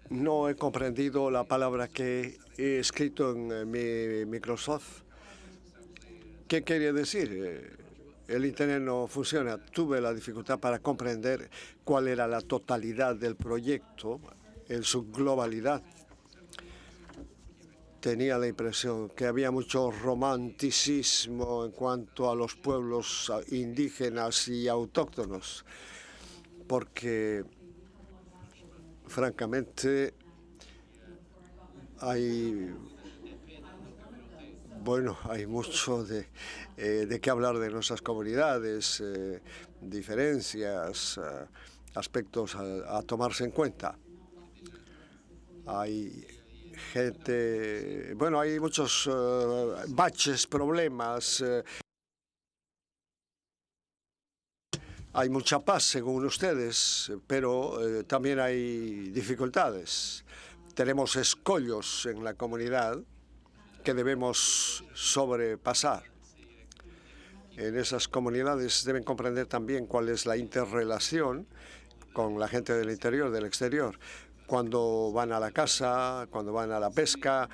no he comprendido la palabra que he escrito en mi Microsoft. ¿Qué quería decir? El Internet no funciona. Tuve la dificultad para comprender cuál era la totalidad del proyecto en su globalidad. Tenía la impresión que había mucho romanticismo en cuanto a los pueblos indígenas y autóctonos, porque francamente hay mucho de qué hablar de nuestras comunidades, diferencias, aspectos a tomarse en cuenta. Hay gente, hay muchos baches, problemas. Hay mucha paz, según ustedes, pero también hay dificultades. Tenemos escollos en la comunidad que debemos sobrepasar. En esas comunidades deben comprender también cuál es la interrelación con la gente del interior, del exterior. Cuando van a la casa, cuando van a la pesca,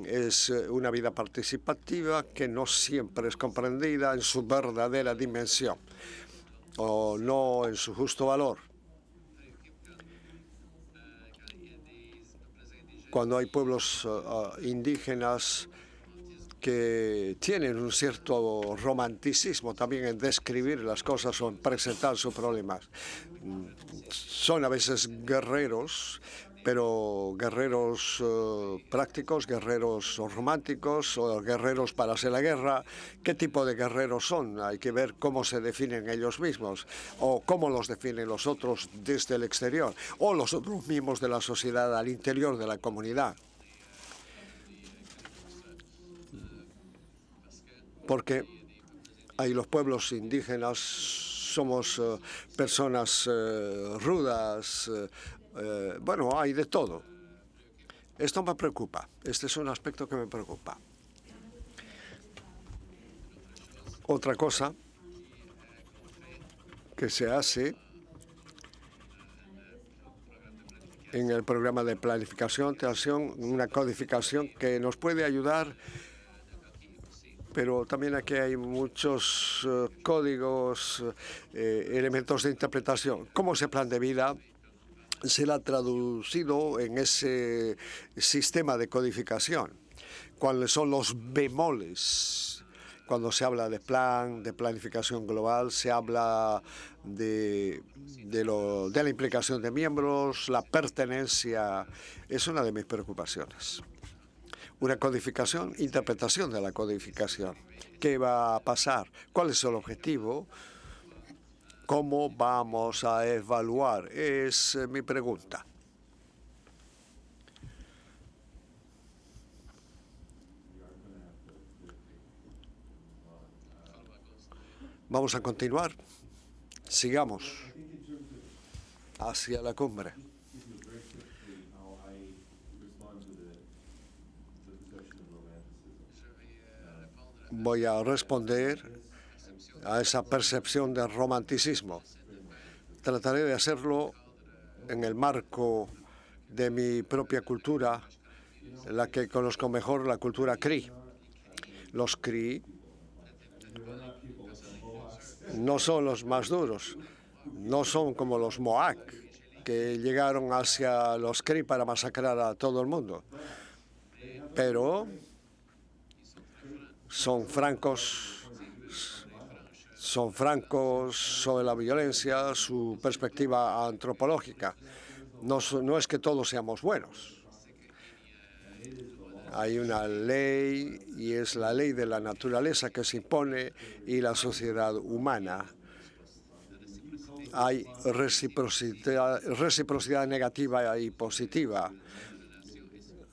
es una vida participativa que no siempre es comprendida en su verdadera dimensión o no en su justo valor. Cuando hay pueblos indígenas que tienen un cierto romanticismo también en describir las cosas o en presentar sus problemas. Son a veces guerreros, pero guerreros prácticos, guerreros románticos o guerreros para hacer la guerra. ¿Qué tipo de guerreros son? Hay que ver cómo se definen ellos mismos o cómo los definen los otros desde el exterior o los otros miembros de la sociedad al interior de la comunidad. Porque hay los pueblos indígenas, somos personas rudas, hay de todo. Esto me preocupa, este es un aspecto que me preocupa. Otra cosa que se hace en el programa de planificación de acción, una codificación que nos puede ayudar, pero también aquí hay muchos códigos, elementos de interpretación. ¿Cómo ese plan de vida será traducido en ese sistema de codificación? ¿Cuáles son los bemoles? Cuando se habla de plan, de planificación global, se habla de la implicación de miembros, la pertenencia. Es una de mis preocupaciones. Una codificación, interpretación de la codificación. ¿Qué va a pasar? ¿Cuál es el objetivo? ¿Cómo vamos a evaluar? Es mi pregunta. Vamos a continuar. Sigamos hacia la cumbre. Voy a responder a esa percepción de romanticismo. Trataré de hacerlo en el marco de mi propia cultura, la que conozco mejor, la cultura Cree. Los Cree no son los más duros, no son como los Mohawk, que llegaron hacia los Cree para masacrar a todo el mundo. Pero son francos sobre la violencia, su perspectiva antropológica. No es que todos seamos buenos. Hay una ley y es la ley de la naturaleza que se impone y la sociedad humana. hay reciprocidad negativa y positiva.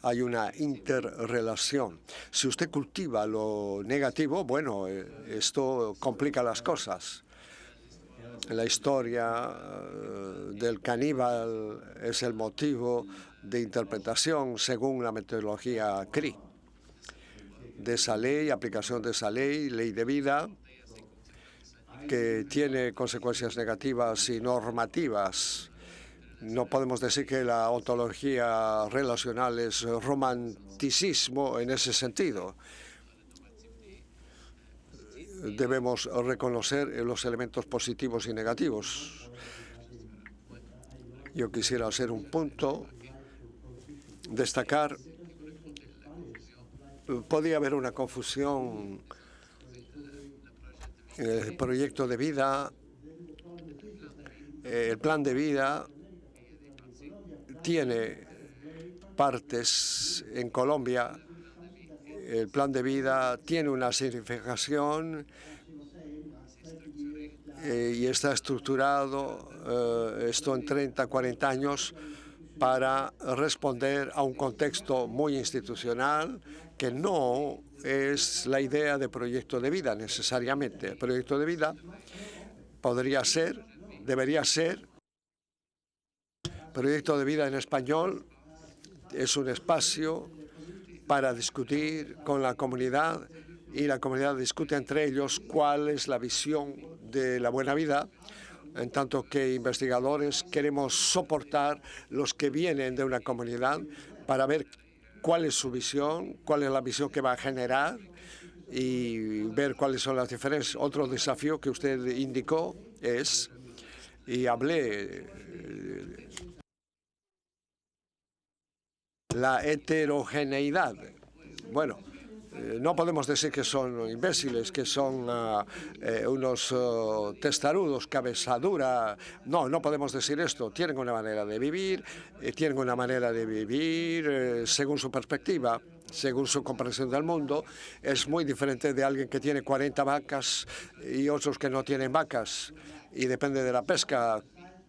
Hay una interrelación. Si usted cultiva lo negativo, bueno, esto complica las cosas. La historia del caníbal es el motivo de interpretación según la metodología CRI. De esa ley, aplicación de esa ley, ley de vida, que tiene consecuencias negativas y normativas. No podemos decir que la ontología relacional es romanticismo en ese sentido. Debemos reconocer los elementos positivos y negativos. Yo quisiera hacer un punto, destacar. Podía haber una confusión en el proyecto de vida. El plan de vida tiene partes en Colombia. El plan de vida tiene una significación y está estructurado esto en 30, 40 años para responder a un contexto muy institucional que no es la idea de proyecto de vida necesariamente. El proyecto de vida podría ser, debería ser, proyecto de vida en español es un espacio para discutir con la comunidad y la comunidad discute entre ellos cuál es la visión de la buena vida, en tanto que investigadores queremos soportar los que vienen de una comunidad para ver cuál es su visión, cuál es la visión que va a generar y ver cuáles son las diferencias. Otro desafío que usted indicó es, y hablé, la heterogeneidad. Bueno, no podemos decir que son imbéciles, que son unos testarudos, cabeza dura. No, no podemos decir esto. Tienen una manera de vivir, según su perspectiva, según su comprensión del mundo. Es muy diferente de alguien que tiene 40 vacas y otros que no tienen vacas. Y depende de la pesca.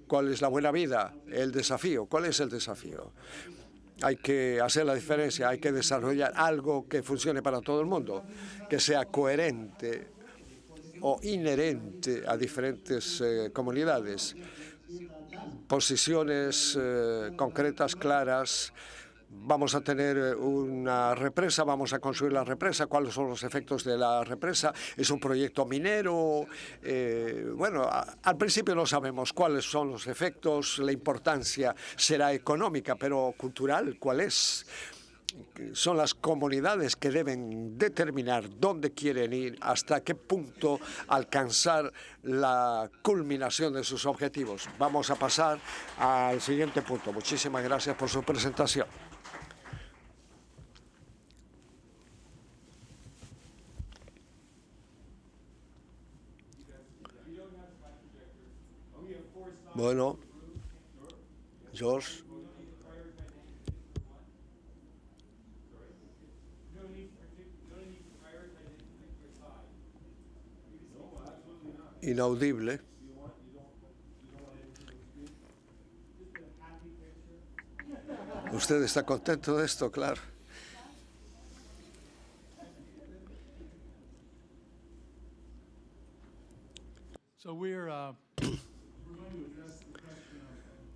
¿Cuál es la buena vida? El desafío. ¿Cuál es el desafío? Hay que hacer la diferencia, hay que desarrollar algo que funcione para todo el mundo, que sea coherente o inherente a diferentes comunidades. Posiciones concretas, claras. Vamos a tener una represa, vamos a construir la represa. ¿Cuáles son los efectos de la represa? ¿Es un proyecto minero? Bueno, al principio no sabemos cuáles son los efectos. La importancia será económica, pero cultural, ¿cuál es? Son las comunidades que deben determinar dónde quieren ir, hasta qué punto alcanzar la culminación de sus objetivos. Vamos a pasar al siguiente punto. Muchísimas gracias por su presentación. Bueno, George. Inaudible. ¿Usted está contento de esto? Claro.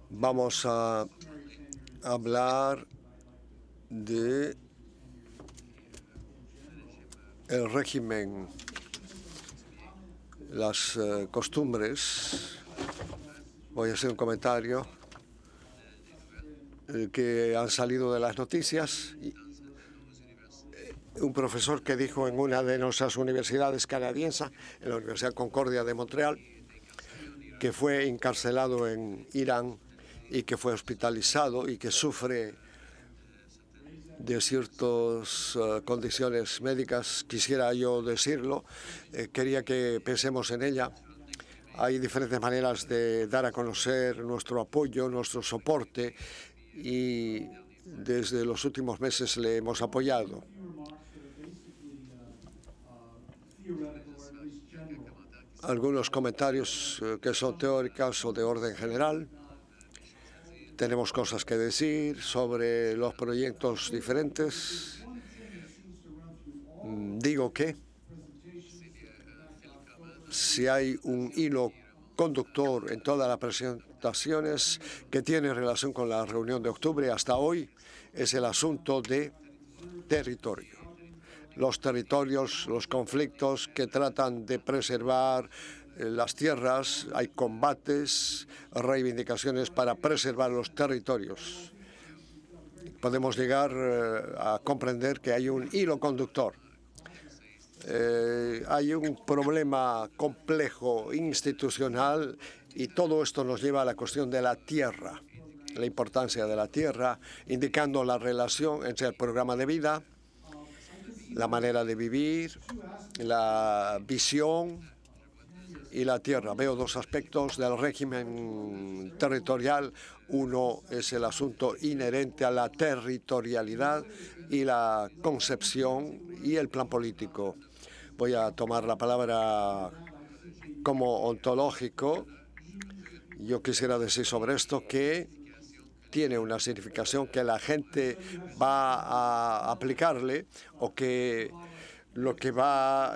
Vamos a hablar de el régimen, las costumbres. Voy a hacer un comentario que han salido de las noticias. Un profesor que dijo en una de nuestras universidades canadienses, en la Universidad Concordia de Montreal, que fue encarcelado en Irán y que fue hospitalizado y que sufre de ciertas condiciones médicas. Quisiera yo decirlo, quería que pensemos en ella. Hay diferentes maneras de dar a conocer nuestro apoyo, nuestro soporte, y desde los últimos meses le hemos apoyado. algunos comentarios que son teóricos o de orden general. Tenemos cosas que decir sobre los proyectos diferentes. Digo que si hay un hilo conductor en todas las presentaciones que tiene relación con la reunión de octubre hasta hoy, es el asunto de territorio. Los territorios, los conflictos que tratan de preservar las tierras, hay combates, reivindicaciones para preservar los territorios. Podemos llegar a comprender que hay un hilo conductor. Hay un problema complejo institucional y todo esto nos lleva a la cuestión de la tierra, la importancia de la tierra, indicando la relación entre el programa de vida, la manera de vivir, la visión y la tierra. Veo dos aspectos del régimen territorial. Uno es el asunto inherente a la territorialidad y la concepción y el plan político. Voy a tomar la palabra como ontológico. Yo quisiera decir sobre esto que tiene una significación que la gente va a aplicarle o que lo que va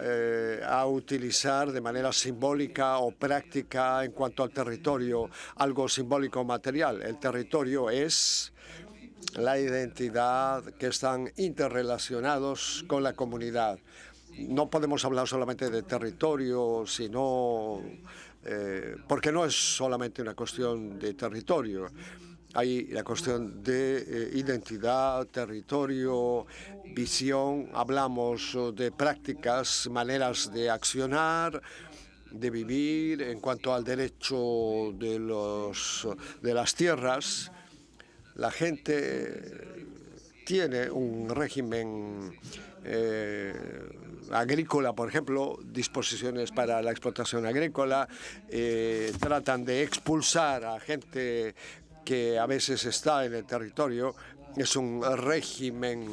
a utilizar de manera simbólica o práctica en cuanto al territorio, algo simbólico o material. El territorio es la identidad que están interrelacionados con la comunidad. No podemos hablar solamente de territorio, sino porque no es solamente una cuestión de territorio. Hay la cuestión de identidad, territorio, visión. Hablamos de prácticas, maneras de accionar, de vivir en cuanto al derecho de las tierras. La gente tiene un régimen agrícola, por ejemplo, disposiciones para la explotación agrícola, tratan de expulsar a gente que a veces está en el territorio. Es un régimen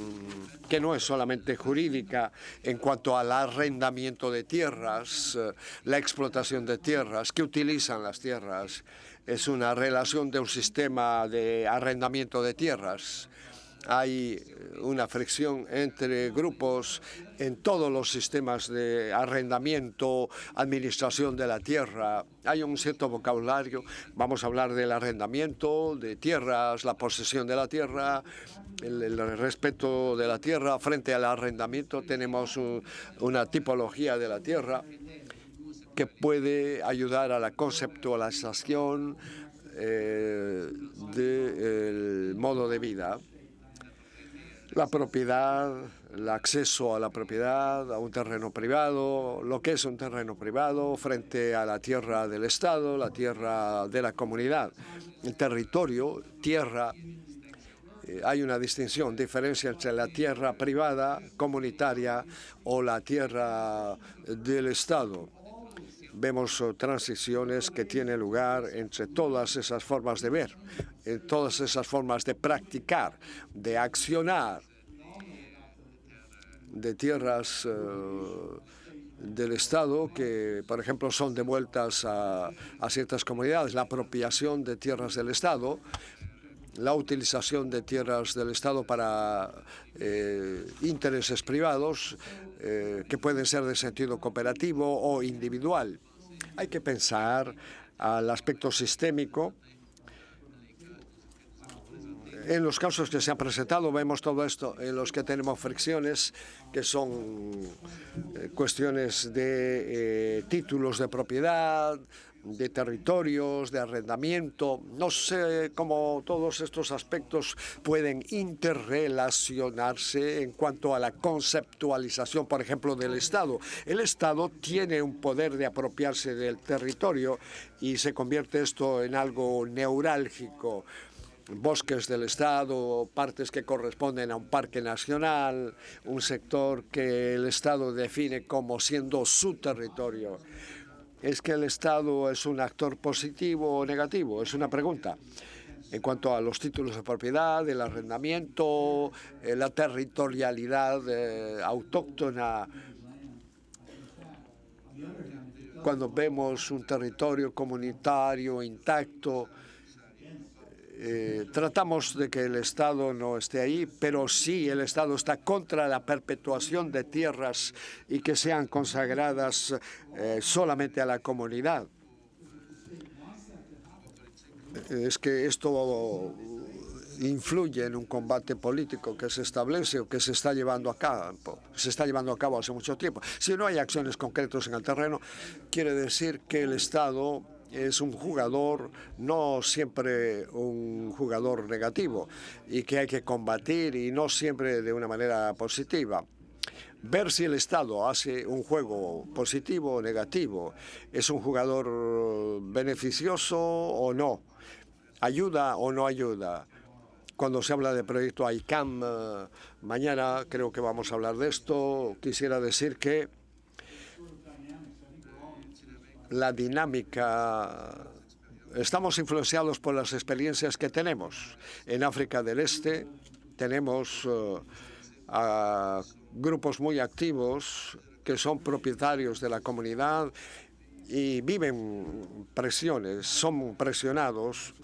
que no es solamente jurídica en cuanto al arrendamiento de tierras, la explotación de tierras, que utilizan las tierras. Es una relación de un sistema de arrendamiento de tierras. Hay una fricción entre grupos en todos los sistemas de arrendamiento, administración de la tierra. Hay un cierto vocabulario. Vamos a hablar del arrendamiento de tierras, la posesión de la tierra, el respeto de la tierra frente al arrendamiento. Tenemos una tipología de la tierra que puede ayudar a la conceptualización del modo de vida. La propiedad, el acceso a la propiedad, a un terreno privado, lo que es un terreno privado frente a la tierra del Estado, la tierra de la comunidad. El territorio, tierra, hay una distinción, diferencia entre la tierra privada, comunitaria o la tierra del Estado. Vemos transiciones que tienen lugar entre todas esas formas de ver, en todas esas formas de practicar, de accionar, de tierras del Estado que, por ejemplo, son devueltas a ciertas comunidades, la apropiación de tierras del Estado, la utilización de tierras del Estado para intereses privados que pueden ser de sentido cooperativo o individual. Hay que pensar al aspecto sistémico. En los casos que se han presentado vemos todo esto, en los que tenemos fricciones que son cuestiones de títulos de propiedad, de territorios, de arrendamiento. No sé cómo todos estos aspectos pueden interrelacionarse en cuanto a la conceptualización, por ejemplo, del Estado. El Estado tiene un poder de apropiarse del territorio y se convierte esto en algo neurálgico. Bosques del Estado, partes que corresponden a un parque nacional, un sector que el Estado define como siendo su territorio. ¿Es que el Estado es un actor positivo o negativo? Es una pregunta. En cuanto a los títulos de propiedad, el arrendamiento, la territorialidad autóctona, cuando vemos un territorio comunitario intacto, tratamos de que el Estado no esté ahí, pero sí el Estado está contra la perpetuación de tierras y que sean consagradas solamente a la comunidad. Es que esto influye en un combate político que se establece o que se está llevando a cabo hace mucho tiempo. Si no hay acciones concretas en el terreno, quiere decir que el Estado es un jugador, no siempre un jugador negativo, y que hay que combatir y no siempre de una manera positiva. Ver si el Estado hace un juego positivo o negativo, es un jugador beneficioso o no, ayuda o no ayuda. Cuando se habla de proyecto ICAM, mañana creo que vamos a hablar de esto, quisiera decir que la dinámica, estamos influenciados por las experiencias que tenemos. En África del Este tenemos a grupos muy activos que son propietarios de la comunidad y viven presiones, son presionados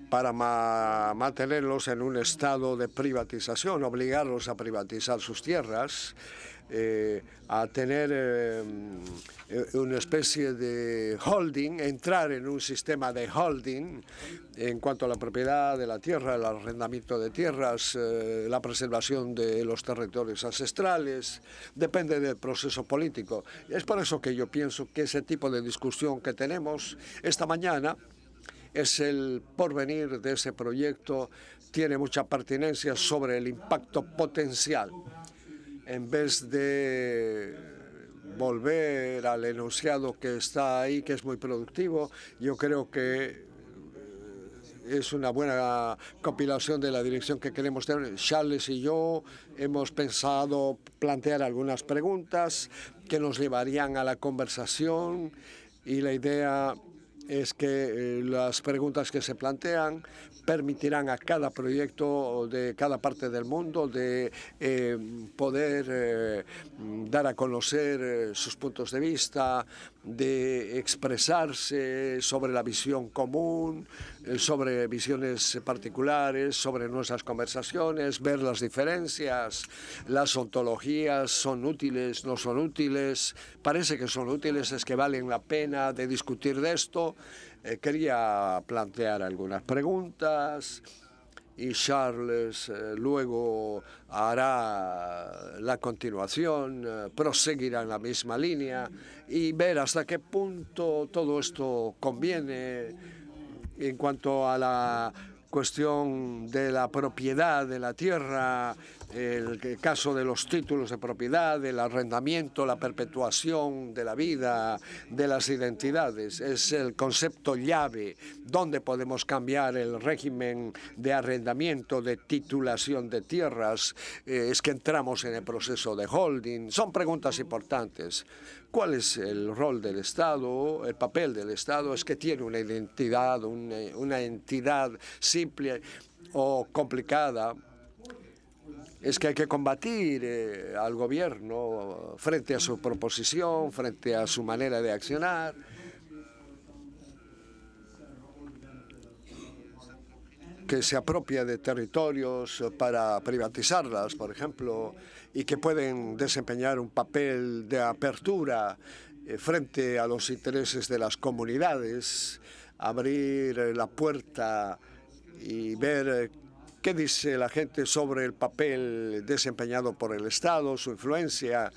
para mantenerlos en un estado de privatización, obligarlos a privatizar sus tierras, a tener una especie de holding, entrar en un sistema de holding en cuanto a la propiedad de la tierra, el arrendamiento de tierras, la preservación de los territorios ancestrales, depende del proceso político. Es por eso que yo pienso que ese tipo de discusión que tenemos esta mañana es el porvenir de ese proyecto, tiene mucha pertinencia sobre el impacto potencial. En vez de volver al enunciado que está ahí, que es muy productivo, yo creo que es una buena compilación de la dirección que queremos tener. Charles y yo hemos pensado plantear algunas preguntas que nos llevarían a la conversación y la idea es que las preguntas que se plantean permitirán a cada proyecto de cada parte del mundo de poder dar a conocer sus puntos de vista, de expresarse sobre la visión común, sobre visiones particulares, sobre nuestras conversaciones, ver las diferencias, las ontologías, son útiles, no son útiles, parece que son útiles, es que valen la pena de discutir de esto. Quería plantear algunas preguntas y Charles luego hará la continuación, proseguirá en la misma línea y ver hasta qué punto todo esto conviene en cuanto a la cuestión de la propiedad de la tierra, el caso de los títulos de propiedad, el arrendamiento, la perpetuación de la vida, de las identidades. Es el concepto llave donde podemos cambiar el régimen de arrendamiento, de titulación de tierras. Es que entramos en el proceso de holding. Son preguntas importantes. ¿Cuál es el rol del Estado? El papel del Estado es que tiene una identidad, una entidad simple o complicada. Es que hay que combatir al gobierno frente a su proposición, frente a su manera de accionar. Que se apropia de territorios para privatizarlas, por ejemplo, y que pueden desempeñar un papel de apertura frente a los intereses de las comunidades, abrir la puerta y ver qué dice la gente sobre el papel desempeñado por el Estado, su influencia,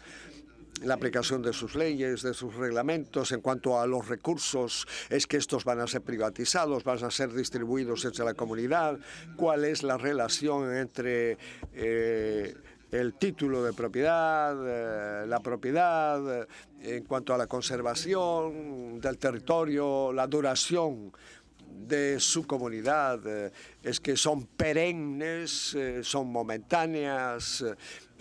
la aplicación de sus leyes, de sus reglamentos. En cuanto a los recursos, es que estos van a ser privatizados, van a ser distribuidos entre la comunidad. ¿Cuál es la relación entre el título de propiedad, la propiedad, en cuanto a la conservación del territorio, la duración de su comunidad? Es que son perennes, son momentáneas,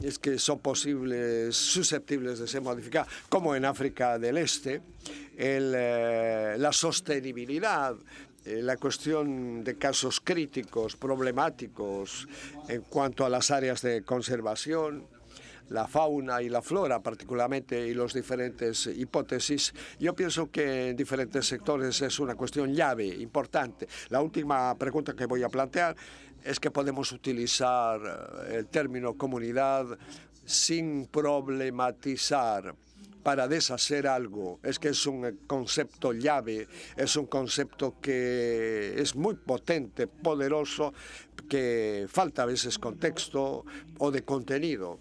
es que son posibles, susceptibles de ser modificadas, como en África del Este, la sostenibilidad, la cuestión de casos críticos, problemáticos en cuanto a las áreas de conservación. la fauna y la flora particularmente y las diferentes hipótesis. Yo pienso que en diferentes sectores es una cuestión llave, importante. La última pregunta que voy a plantear es que podemos utilizar el término comunidad sin problematizar para deshacer algo. Es que es un concepto llave, es un concepto que es muy potente, poderoso, que falta a veces contexto o de contenido.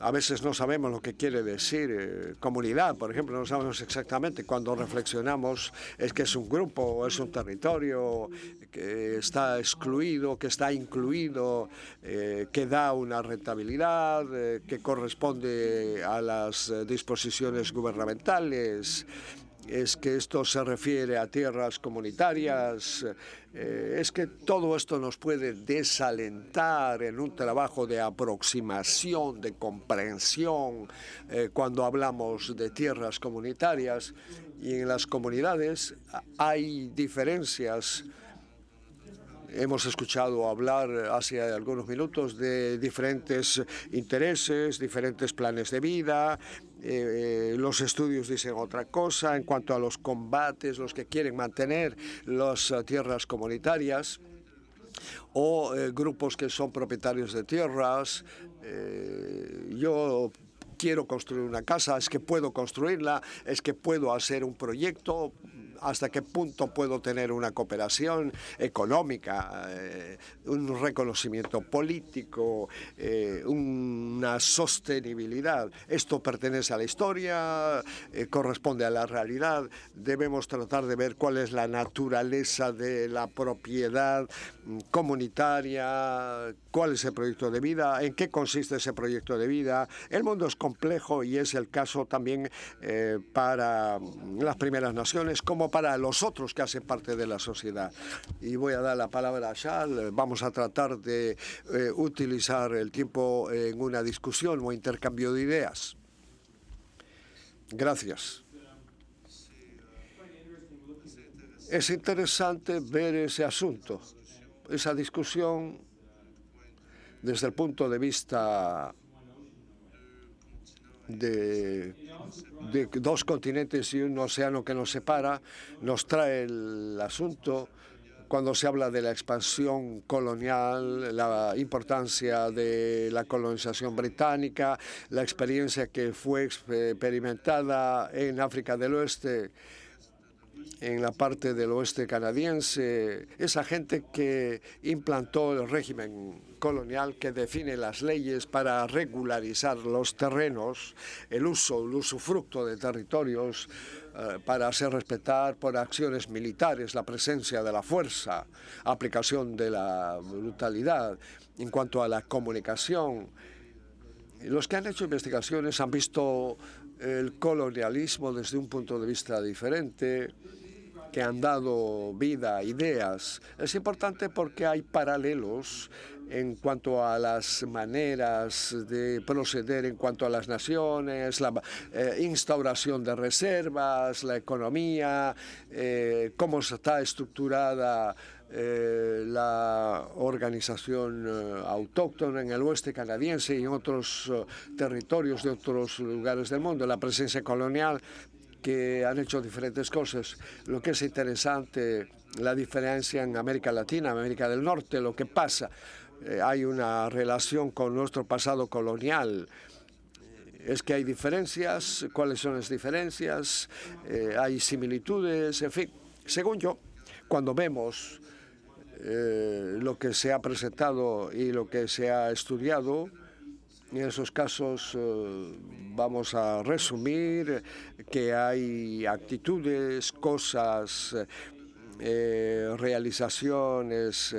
A veces no sabemos lo que quiere decir comunidad, por ejemplo, no sabemos exactamente. Cuando reflexionamos es que es un grupo, es un territorio que está excluido, que está incluido, que da una rentabilidad, que corresponde a las disposiciones gubernamentales. Es que esto se refiere a tierras comunitarias, es que todo esto nos puede desalentar en un trabajo de aproximación, de comprensión, cuando hablamos de tierras comunitarias. Y en las comunidades hay diferencias. Hemos escuchado hablar hace algunos minutos de diferentes intereses, diferentes planes de vida. Los estudios dicen otra cosa en cuanto a los combates, los que quieren mantener las tierras comunitarias o grupos que son propietarios de tierras. Yo quiero construir una casa, es que puedo construirla, es que puedo hacer un proyecto. ¿Hasta qué punto puedo tener una cooperación económica, un reconocimiento político, una sostenibilidad? Esto pertenece a la historia, corresponde a la realidad. Debemos tratar de ver cuál es la naturaleza de la propiedad comunitaria, cuál es el proyecto de vida, en qué consiste ese proyecto de vida. El mundo es complejo y es el caso también para las primeras naciones como para los otros que hacen parte de la sociedad. Y voy a dar la palabra a Charles. Vamos a tratar de utilizar el tiempo en una discusión o intercambio de ideas. Gracias. Es interesante ver ese asunto, esa discusión desde el punto de vista de dos continentes y un océano que nos separa. Nos trae el asunto cuando se habla de la expansión colonial, la importancia de la colonización británica, la experiencia que fue experimentada en África del Oeste, en la parte del oeste canadiense, esa gente que implantó el régimen colonial que define las leyes para regularizar los terrenos, el usufructo de territorios, para hacer respetar por acciones militares la presencia de la fuerza, aplicación de la brutalidad. En cuanto a la comunicación, los que han hecho investigaciones han visto el colonialismo desde un punto de vista diferente, que han dado vida a ideas. Es importante porque hay paralelos en cuanto a las maneras de proceder en cuanto a las naciones, la instauración de reservas, la economía, cómo está estructurada la organización autóctona en el oeste canadiense y en otros territorios de otros lugares del mundo, la presencia colonial, que han hecho diferentes cosas. Lo que es interesante, la diferencia en América Latina, América del Norte, lo que pasa, hay una relación con nuestro pasado colonial. Es que hay diferencias. ¿Cuáles son las diferencias? Hay similitudes, en fin. Según yo, cuando vemos lo que se ha presentado y lo que se ha estudiado, en esos casos vamos a resumir que hay actitudes, cosas, realizaciones,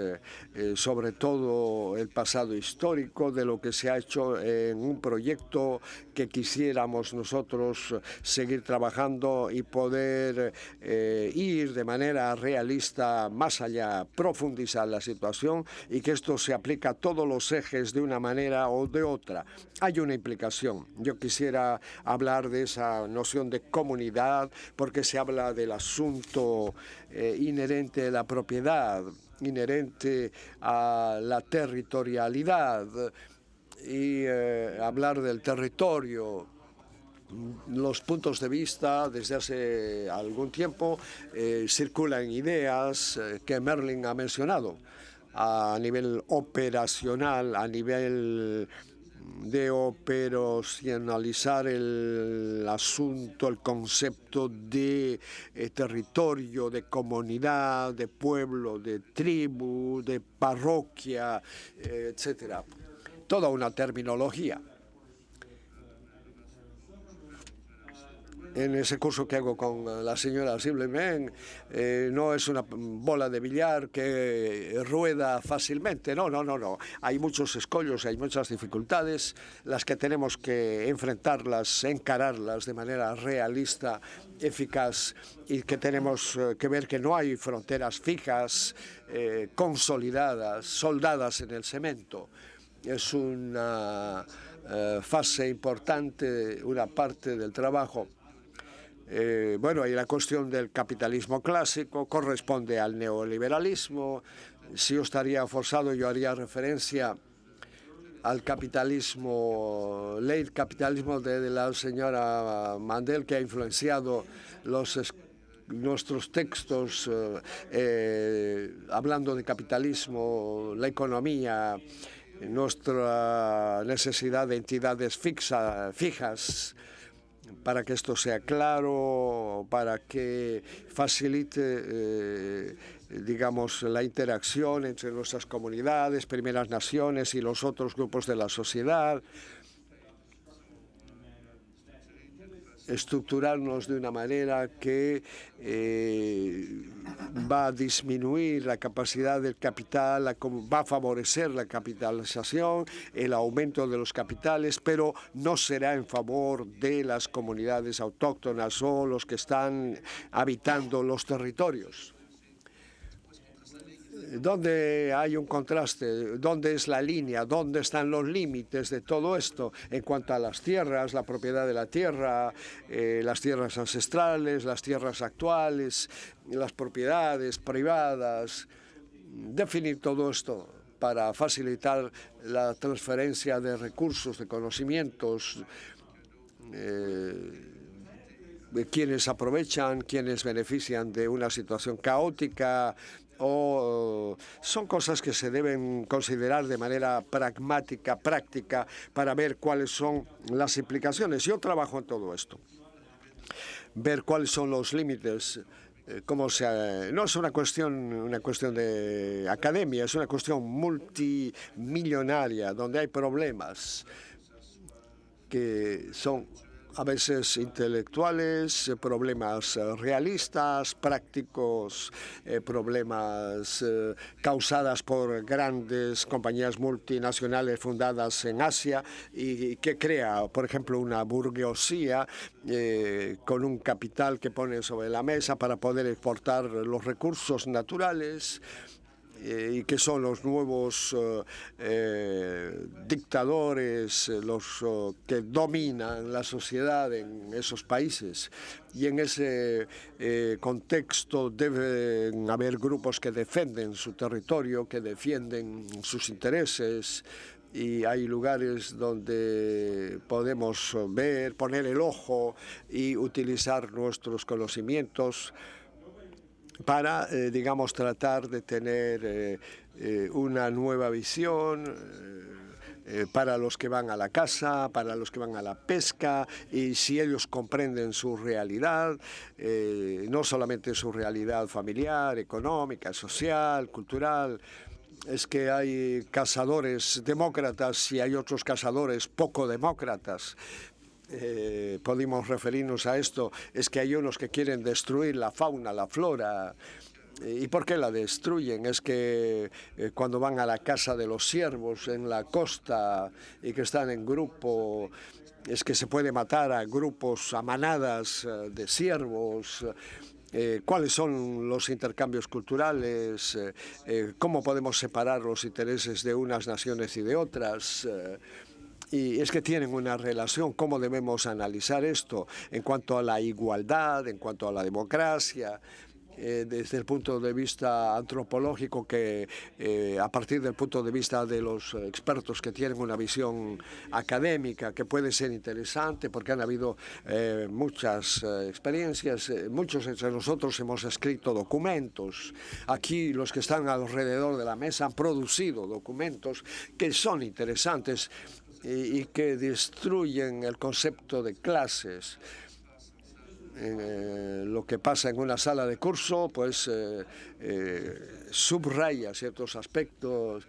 sobre todo el pasado histórico de lo que se ha hecho en un proyecto que quisiéramos nosotros seguir trabajando y poder ir de manera realista más allá, profundizar la situación y que esto se aplica a todos los ejes de una manera o de otra. Hay una implicación. Yo quisiera hablar de esa noción de comunidad porque se habla del asunto inherente a la propiedad, inherente a la territorialidad. y hablar del territorio. Los puntos de vista desde hace algún tiempo circulan ideas que Merlin ha mencionado a nivel operacional, a nivel de operacionalizar el asunto, el concepto de territorio, de comunidad, de pueblo, de tribu, de parroquia, etcétera. Toda una terminología. En ese curso que hago con la señora Simplemente, no es una bola de billar que rueda fácilmente, no. Hay muchos escollos, hay muchas dificultades, las que tenemos que enfrentarlas, encararlas de manera realista, eficaz, y que tenemos que ver que no hay fronteras fijas, consolidadas, soldadas en el cemento. Es una fase importante, una parte del trabajo. Bueno, y la cuestión del capitalismo clásico corresponde al neoliberalismo. Si yo estaría forzado, yo haría referencia al capitalismo, late capitalismo de la señora Mandel, que ha influenciado nuestros textos hablando de capitalismo, la economía, nuestra necesidad de entidades fijas, para que esto sea claro, para que facilite, digamos, la interacción entre nuestras comunidades, primeras naciones y los otros grupos de la sociedad. Estructurarnos de una manera que va a disminuir la capacidad del capital, va a favorecer la capitalización, el aumento de los capitales, pero no será en favor de las comunidades autóctonas o los que están habitando los territorios. ¿Dónde hay un contraste? ¿Dónde es la línea? ¿Dónde están los límites de todo esto en cuanto a las tierras, la propiedad de la tierra, las tierras ancestrales, las tierras actuales, las propiedades privadas? Definir todo esto para facilitar la transferencia de recursos, de conocimientos, de quienes aprovechan, quienes benefician de una situación caótica, o son cosas que se deben considerar de manera pragmática, práctica, para ver cuáles son las implicaciones. Yo trabajo en todo esto. Ver cuáles son los límites, no es una cuestión de academia, es una cuestión multimillonaria, donde hay problemas que son a veces intelectuales, problemas realistas, prácticos, problemas causadas por grandes compañías multinacionales fundadas en Asia y que crea, por ejemplo, una burguesía con un capital que pone sobre la mesa para poder exportar los recursos naturales, y que son los nuevos dictadores, los que dominan la sociedad en esos países. Y en ese contexto deben haber grupos que defienden su territorio, que defienden sus intereses, y hay lugares donde podemos ver, poner el ojo y utilizar nuestros conocimientos para, digamos, tratar de tener una nueva visión para los que van a la caza, para los que van a la pesca, y si ellos comprenden su realidad, no solamente su realidad familiar, económica, social, cultural. Es que hay cazadores demócratas y hay otros cazadores poco demócratas. Podemos referirnos a esto, es que hay unos que quieren destruir la fauna, la flora. ¿Y por qué la destruyen? Es que cuando van a la caza de los ciervos en la costa y que están en grupo, es que se puede matar a grupos, a manadas de ciervos. ¿Cuáles son los intercambios culturales? ¿Cómo podemos separar los intereses de unas naciones y de otras? Y es que tienen una relación. ¿Cómo debemos analizar esto en cuanto a la igualdad, en cuanto a la democracia, desde el punto de vista antropológico, que a partir del punto de vista de los expertos que tienen una visión académica que puede ser interesante, porque han habido muchas experiencias. Muchos de nosotros hemos escrito documentos. Aquí los que están alrededor de la mesa han producido documentos que son interesantes y que destruyen el concepto de clases. Lo que pasa en una sala de curso, pues subraya ciertos aspectos.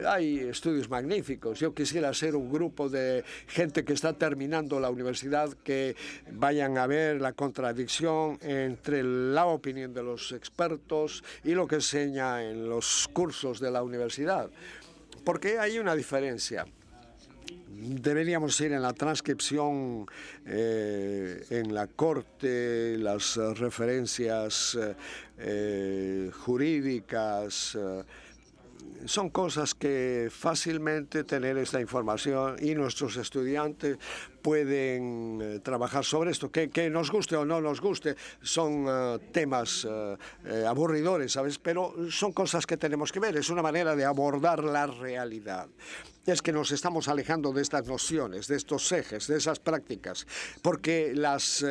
Hay estudios magníficos. Yo quisiera ser un grupo de gente que está terminando la universidad que vayan a ver la contradicción entre la opinión de los expertos y lo que enseña en los cursos de la universidad. Porque hay una diferencia. Deberíamos ir en la transcripción, en la corte, las referencias jurídicas. Son cosas que fácilmente tener esta información y nuestros estudiantes pueden trabajar sobre esto. Que nos guste o no nos guste, son temas aburridores, ¿sabes? Pero son cosas que tenemos que ver. Es una manera de abordar la realidad. Es que nos estamos alejando de estas nociones, de estos ejes, de esas prácticas, porque las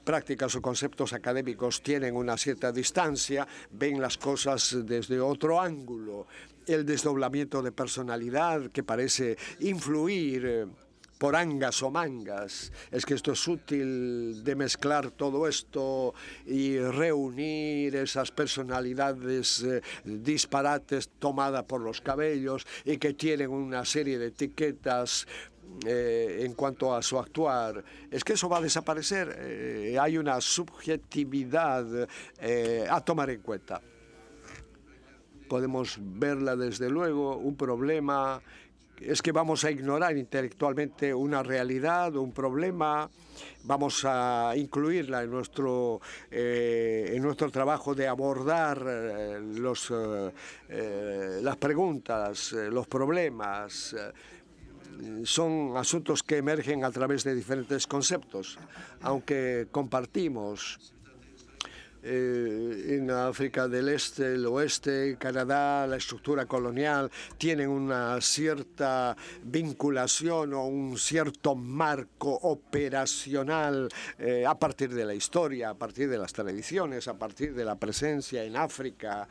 prácticas o conceptos académicos tienen una cierta distancia, ven las cosas desde otro ángulo. El desdoblamiento de personalidad que parece influir por angas o mangas. Es que esto es útil de mezclar todo esto y reunir esas personalidades disparates tomadas por los cabellos y que tienen una serie de etiquetas en cuanto a su actuar. Es que eso va a desaparecer. Hay una subjetividad a tomar en cuenta. Podemos verla desde luego, un problema es que vamos a ignorar intelectualmente una realidad o un problema, vamos a incluirla en nuestro trabajo de abordar las preguntas, los problemas. Son asuntos que emergen a través de diferentes conceptos, aunque compartimos en África del Este, el Oeste, Canadá, la estructura colonial, tienen una cierta vinculación o un cierto marco operacional a partir de la historia, a partir de las tradiciones, a partir de la presencia en África,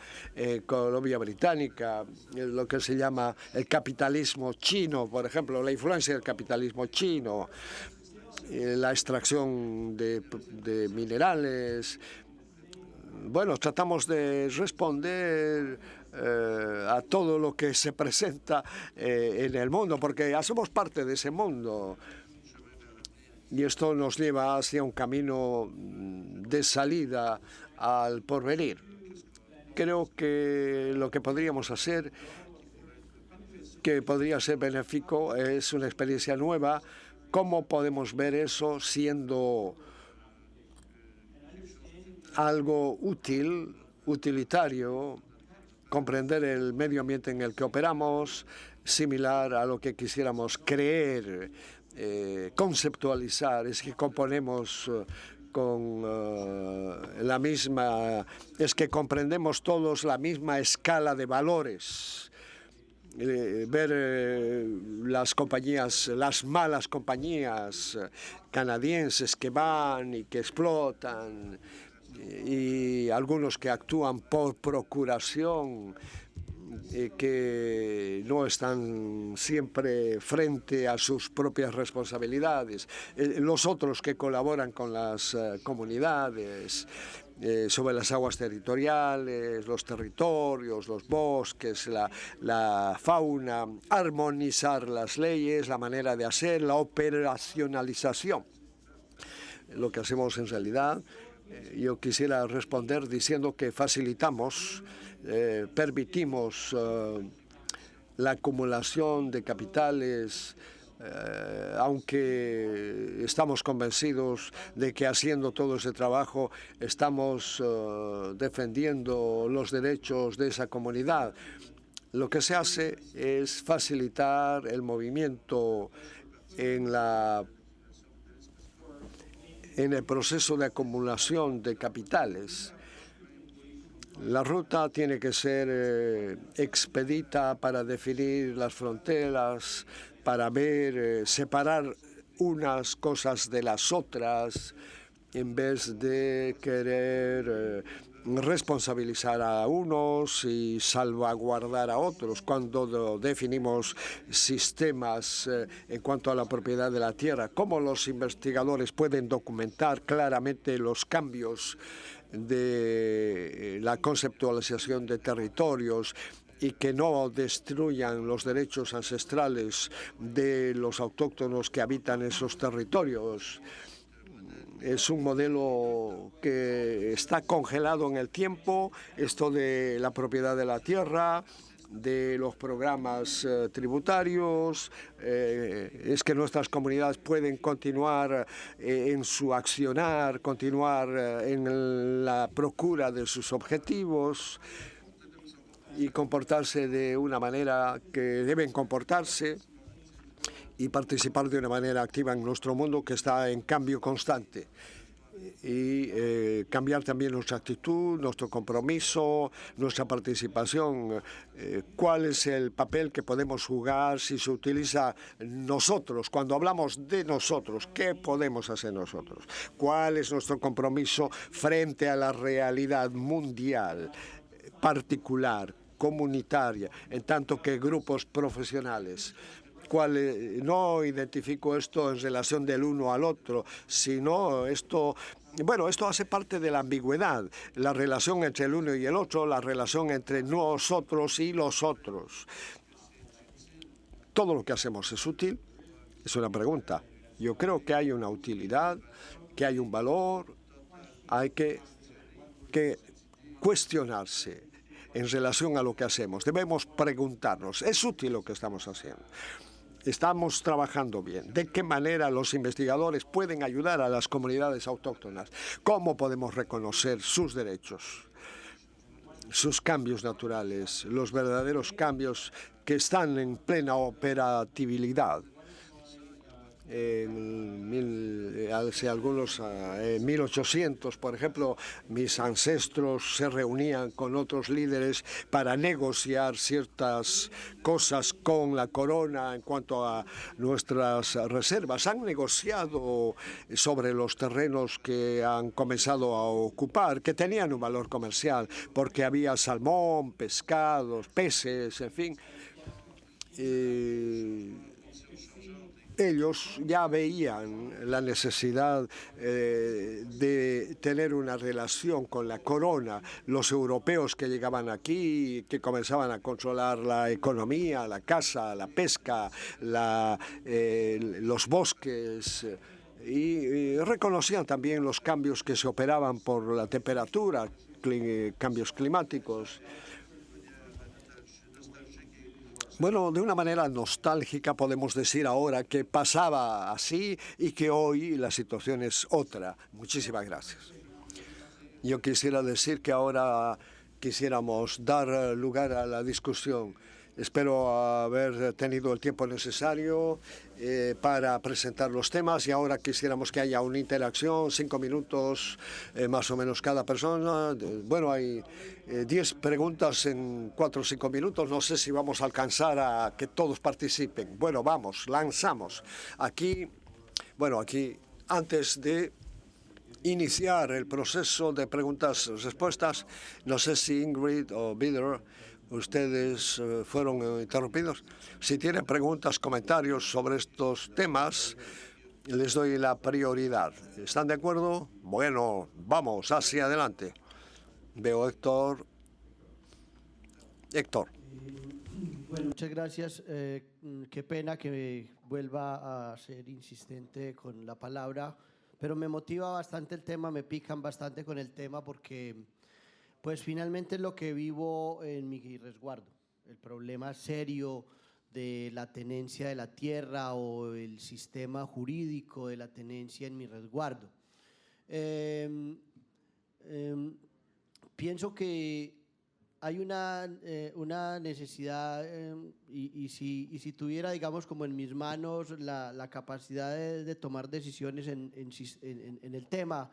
Colombia Británica, lo que se llama el capitalismo chino, por ejemplo, la influencia del capitalismo chino, la extracción de minerales. Bueno, tratamos de responder a todo lo que se presenta en el mundo, porque ya somos parte de ese mundo. Y esto nos lleva hacia un camino de salida al porvenir. Creo que lo que podríamos hacer, que podría ser benéfico, es una experiencia nueva. ¿Cómo podemos ver eso siendo algo útil, utilitario, comprender el medio ambiente en el que operamos, similar a lo que quisiéramos creer, conceptualizar? Es que componemos con la misma, es que comprendemos todos la misma escala de valores. Ver las compañías, las malas compañías canadienses que van y que explotan, y algunos que actúan por procuración, que no están siempre frente a sus propias responsabilidades, los otros que colaboran con las comunidades sobre las aguas territoriales, los territorios, los bosques, la fauna, armonizar las leyes, la manera de hacer, la operacionalización. Lo que hacemos en realidad, yo quisiera responder diciendo que facilitamos, permitimos la acumulación de capitales, aunque estamos convencidos de que haciendo todo ese trabajo estamos defendiendo los derechos de esa comunidad. Lo que se hace es facilitar el movimiento en el proceso de acumulación de capitales, La ruta tiene que ser expedita para definir las fronteras, para ver, separar unas cosas de las otras, en vez de querer responsabilizar a unos y salvaguardar a otros. Cuando definimos sistemas en cuanto a la propiedad de la tierra, cómo los investigadores pueden documentar claramente los cambios de la conceptualización de territorios y que no destruyan los derechos ancestrales de los autóctonos que habitan esos territorios. Es un modelo que está congelado en el tiempo, esto de la propiedad de la tierra, de los programas tributarios, es que nuestras comunidades pueden continuar en su accionar, continuar en la procura de sus objetivos y comportarse de una manera que deben comportarse y participar de una manera activa en nuestro mundo que está en cambio constante. Y cambiar también nuestra actitud, nuestro compromiso, nuestra participación. ¿Cuál es el papel que podemos jugar si se utiliza nosotros? Cuando hablamos de nosotros, ¿qué podemos hacer nosotros? ¿Cuál es nuestro compromiso frente a la realidad mundial, particular, comunitaria, en tanto que grupos profesionales? No identifico esto en relación del uno al otro, sino esto hace parte de la ambigüedad, la relación entre el uno y el otro, la relación entre nosotros y los otros. ¿Todo lo que hacemos es útil? Es una pregunta. Yo creo que hay una utilidad, que hay un valor, hay que cuestionarse en relación a lo que hacemos. Debemos preguntarnos, ¿es útil lo que estamos haciendo? ¿Estamos trabajando bien? ¿De qué manera los investigadores pueden ayudar a las comunidades autóctonas? ¿Cómo podemos reconocer sus derechos, sus cambios naturales, los verdaderos cambios que están en plena operatividad? Hace algunos, en 1800, por ejemplo, mis ancestros se reunían con otros líderes para negociar ciertas cosas con la corona en cuanto a nuestras reservas. Han negociado sobre los terrenos que han comenzado a ocupar, que tenían un valor comercial, porque había salmón, pescados, peces, en fin. Ellos ya veían la necesidad de tener una relación con la corona. Los europeos que llegaban aquí, que comenzaban a controlar la economía, la caza, la pesca, los bosques, y reconocían también los cambios que se operaban por la temperatura, cambios climáticos. Bueno, de una manera nostálgica podemos decir ahora que pasaba así y que hoy la situación es otra. Muchísimas gracias. Yo quisiera decir que ahora quisiéramos dar lugar a la discusión. Espero haber tenido el tiempo necesario para presentar los temas y ahora quisiéramos que haya una interacción, 5 minutos más o menos cada persona. Bueno, hay 10 preguntas en 4 o 5 minutos. No sé si vamos a alcanzar a que todos participen. Bueno, vamos, lanzamos. Aquí, antes de iniciar el proceso de preguntas-respuestas, no sé si Ingrid o Bider, ustedes fueron interrumpidos. Si tienen preguntas, comentarios sobre estos temas, les doy la prioridad. ¿Están de acuerdo? Bueno, vamos, hacia adelante. Veo Héctor. Bueno, muchas gracias. Qué pena que vuelva a ser insistente con la palabra, pero me motiva bastante el tema, me pican bastante con el tema porque pues finalmente es lo que vivo en mi resguardo, el problema serio de la tenencia de la tierra o el sistema jurídico de la tenencia en mi resguardo. Pienso que hay una necesidad y si tuviera, digamos, como en mis manos la capacidad de tomar decisiones en el tema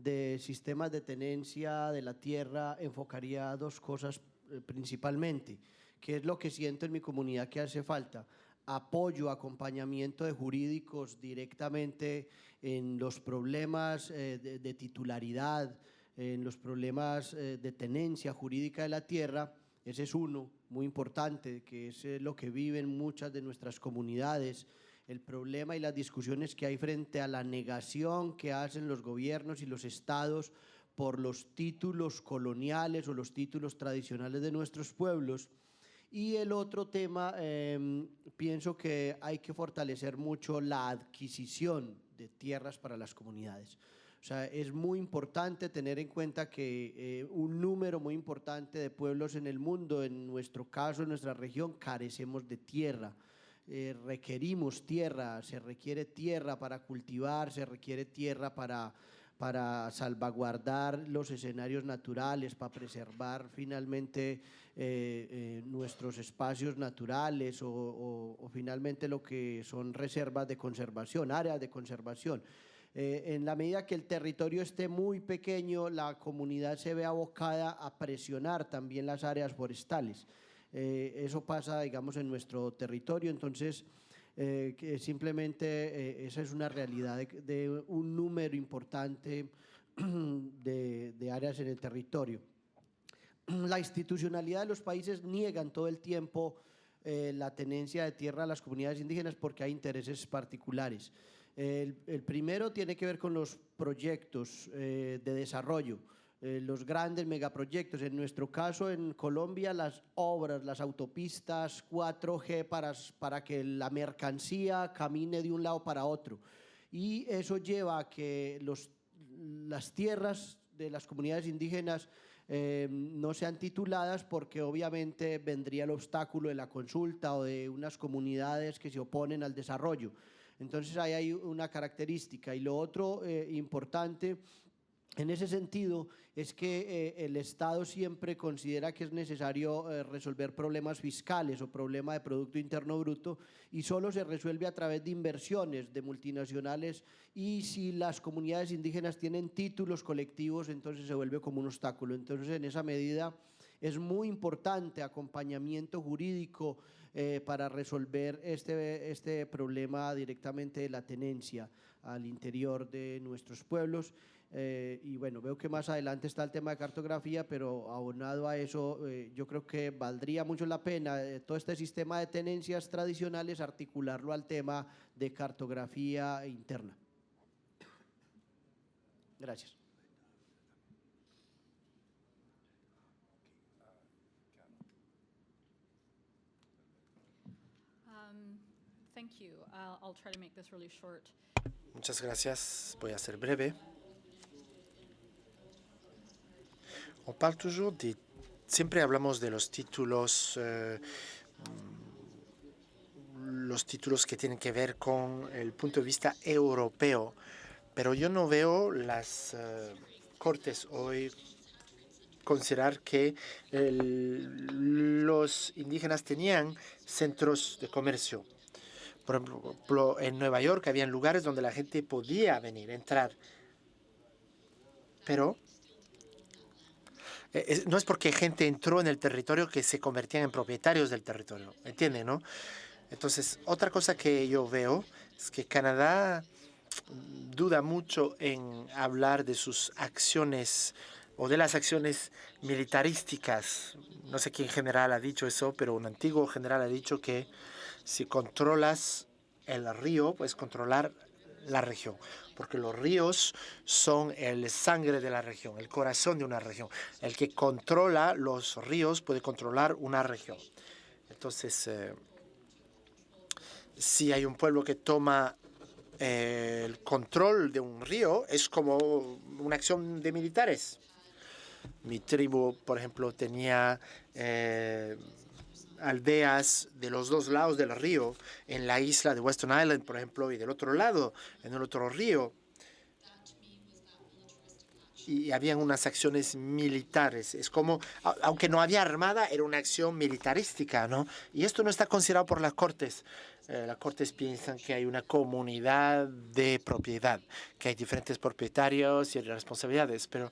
de sistemas de tenencia de la tierra enfocaría dos cosas principalmente, que es lo que siento en mi comunidad que hace falta: apoyo, acompañamiento de jurídicos directamente en los problemas de titularidad, en los problemas de tenencia jurídica de la tierra. Ese es uno muy importante, que es lo que viven muchas de nuestras comunidades, el problema y las discusiones que hay frente a la negación que hacen los gobiernos y los estados por los títulos coloniales o los títulos tradicionales de nuestros pueblos. Y el otro tema, pienso que hay que fortalecer mucho la adquisición de tierras para las comunidades. O sea, es muy importante tener en cuenta que un número muy importante de pueblos en el mundo, en nuestro caso, en nuestra región, carecemos de tierra. Requerimos tierra, se requiere tierra para cultivar, se requiere tierra para salvaguardar los escenarios naturales, para preservar finalmente nuestros espacios naturales o finalmente lo que son reservas de conservación, áreas de conservación. En la medida que el territorio esté muy pequeño, la comunidad se ve abocada a presionar también las áreas forestales. Eso pasa, digamos, en nuestro territorio, entonces que simplemente esa es una realidad de un número importante de áreas en el territorio. La institucionalidad de los países niegan todo el tiempo la tenencia de tierra a las comunidades indígenas porque hay intereses particulares. El primero tiene que ver con los proyectos de desarrollo, los grandes megaproyectos. En nuestro caso, en Colombia, las obras, las autopistas 4G para que la mercancía camine de un lado para otro. Y eso lleva a que las tierras de las comunidades indígenas no sean tituladas, porque obviamente vendría el obstáculo de la consulta o de unas comunidades que se oponen al desarrollo. Entonces ahí hay una característica. Y lo otro importante en ese sentido es que el Estado siempre considera que es necesario resolver problemas fiscales o problemas de Producto Interno Bruto, y solo se resuelve a través de inversiones de multinacionales, y si las comunidades indígenas tienen títulos colectivos, entonces se vuelve como un obstáculo. Entonces, en esa medida es muy importante acompañamiento jurídico para resolver este problema directamente de la tenencia al interior de nuestros pueblos. Y bueno, veo que más adelante está el tema de cartografía, pero abonado a eso, yo creo que valdría mucho la pena todo este sistema de tenencias tradicionales articularlo al tema de cartografía interna. Gracias. Thank you. I'll try to make this really short. Muchas gracias. Voy a ser breve. On parle toujours de, siempre hablamos de los títulos que tienen que ver con el punto de vista europeo, pero yo no veo las Cortes hoy considerar que los indígenas tenían centros de comercio. Por ejemplo, en Nueva York había lugares donde la gente podía venir, entrar, pero no es porque gente entró en el territorio que se convertían en propietarios del territorio, ¿entienden, no? Entonces, otra cosa que yo veo es que Canadá duda mucho en hablar de sus acciones o de las acciones militarísticas. No sé quién general ha dicho eso, pero un antiguo general ha dicho que si controlas el río, puedes controlar la región, porque los ríos son el sangre de la región, el corazón de una región. El que controla los ríos puede controlar una región. Entonces, si hay un pueblo que toma el control de un río, es como una acción de militares. Mi tribu, por ejemplo, tenía aldeas de los dos lados del río, en la isla de Western Island, por ejemplo, y del otro lado, en el otro río. Y habían unas acciones militares. Es como, aunque no había armada, era una acción militarística, ¿no? Y esto no está considerado por las Cortes. las Cortes piensan que hay una comunidad de propiedad, que hay diferentes propietarios y responsabilidades, pero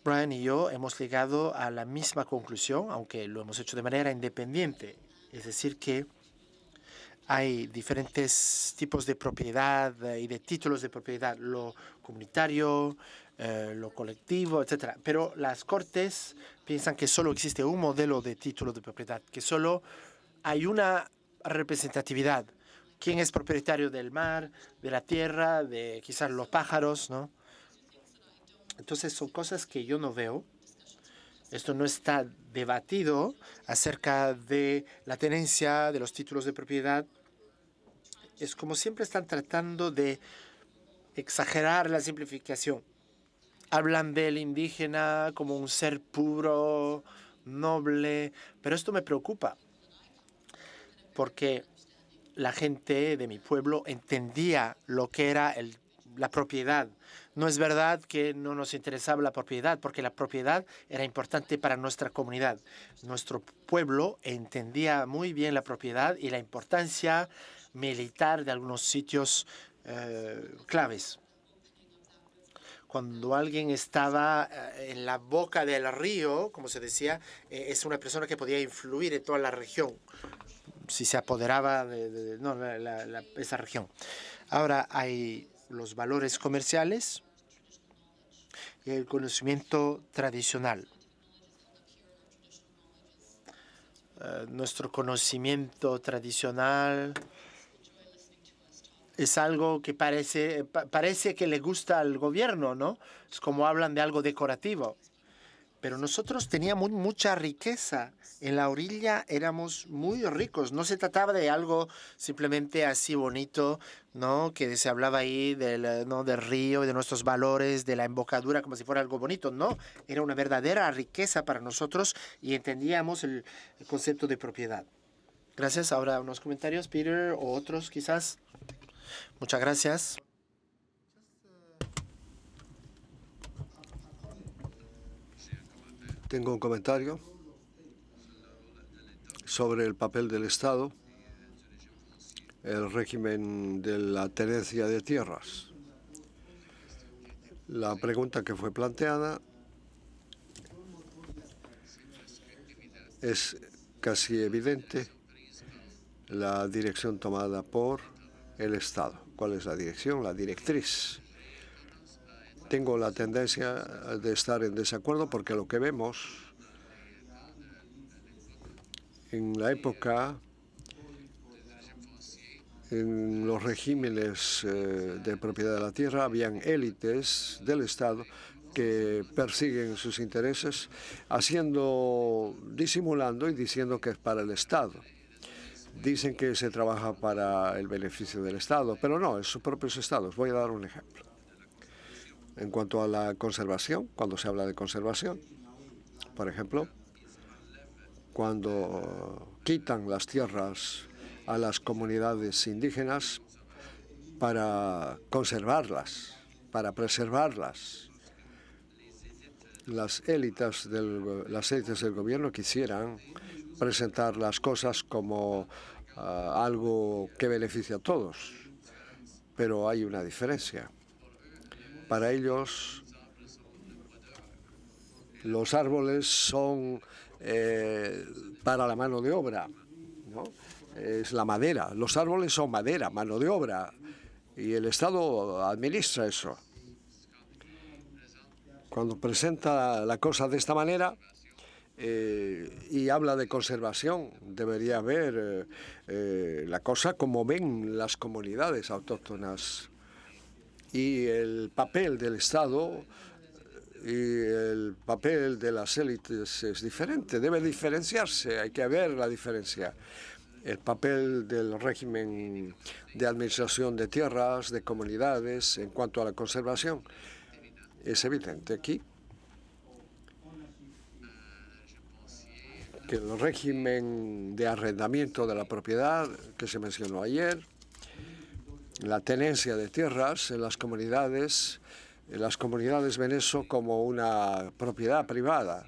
Brian y yo hemos llegado a la misma conclusión, aunque lo hemos hecho de manera independiente. Es decir, que hay diferentes tipos de propiedad y de títulos de propiedad, lo comunitario, lo colectivo, etc. Pero las Cortes piensan que solo existe un modelo de título de propiedad, que solo hay una representatividad. ¿Quién es propietario del mar, de la tierra, de quizás los pájaros, ¿no? Entonces son cosas que yo no veo. Esto no está debatido acerca de la tenencia de los títulos de propiedad. Es como siempre están tratando de exagerar la simplificación. Hablan del indígena como un ser puro, noble, pero esto me preocupa porque la gente de mi pueblo entendía lo que era la propiedad. No es verdad que no nos interesaba la propiedad, porque la propiedad era importante para nuestra comunidad. Nuestro pueblo entendía muy bien la propiedad y la importancia militar de algunos sitios claves. Cuando alguien estaba en la boca del río, como se decía, es una persona que podía influir en toda la región si se apoderaba de esa región. Ahora hay los valores comerciales y el conocimiento tradicional. Nuestro conocimiento tradicional es algo que parece que le gusta al gobierno, ¿no? Es como hablan de algo decorativo. Pero nosotros teníamos mucha riqueza. En la orilla éramos muy ricos. No se trataba de algo simplemente así bonito, ¿no? Que se hablaba ahí del río y de nuestros valores, de la embocadura, como si fuera algo bonito. No, era una verdadera riqueza para nosotros y entendíamos el concepto de propiedad. Gracias. Ahora unos comentarios, Peter, o otros quizás. Muchas gracias. Tengo un comentario sobre el papel del Estado, el régimen de la tenencia de tierras. La pregunta que fue planteada es casi evidente la dirección tomada por el Estado. ¿Cuál es la dirección? La directriz. Tengo la tendencia de estar en desacuerdo porque lo que vemos en la época, en los regímenes de propiedad de la tierra, habían élites del Estado que persiguen sus intereses, disimulando y diciendo que es para el Estado. Dicen que se trabaja para el beneficio del Estado, pero no, es sus propios estados. Voy a dar un ejemplo. En cuanto a la conservación, cuando se habla de conservación, por ejemplo, cuando quitan las tierras a las comunidades indígenas para conservarlas, para preservarlas, las élites del gobierno quisieran presentar las cosas como algo que beneficia a todos, pero hay una diferencia. Para ellos, los árboles son para la mano de obra, ¿no? Es la madera. Los árboles son madera, mano de obra, y el Estado administra eso. Cuando presenta la cosa de esta manera y habla de conservación, debería ver la cosa como ven las comunidades autóctonas. Y el papel del Estado y el papel de las élites es diferente, debe diferenciarse, hay que ver la diferencia. El papel del régimen de administración de tierras, de comunidades, en cuanto a la conservación, es evidente aquí que el régimen de arrendamiento de la propiedad que se mencionó ayer, la tenencia de tierras en las comunidades ven eso como una propiedad privada.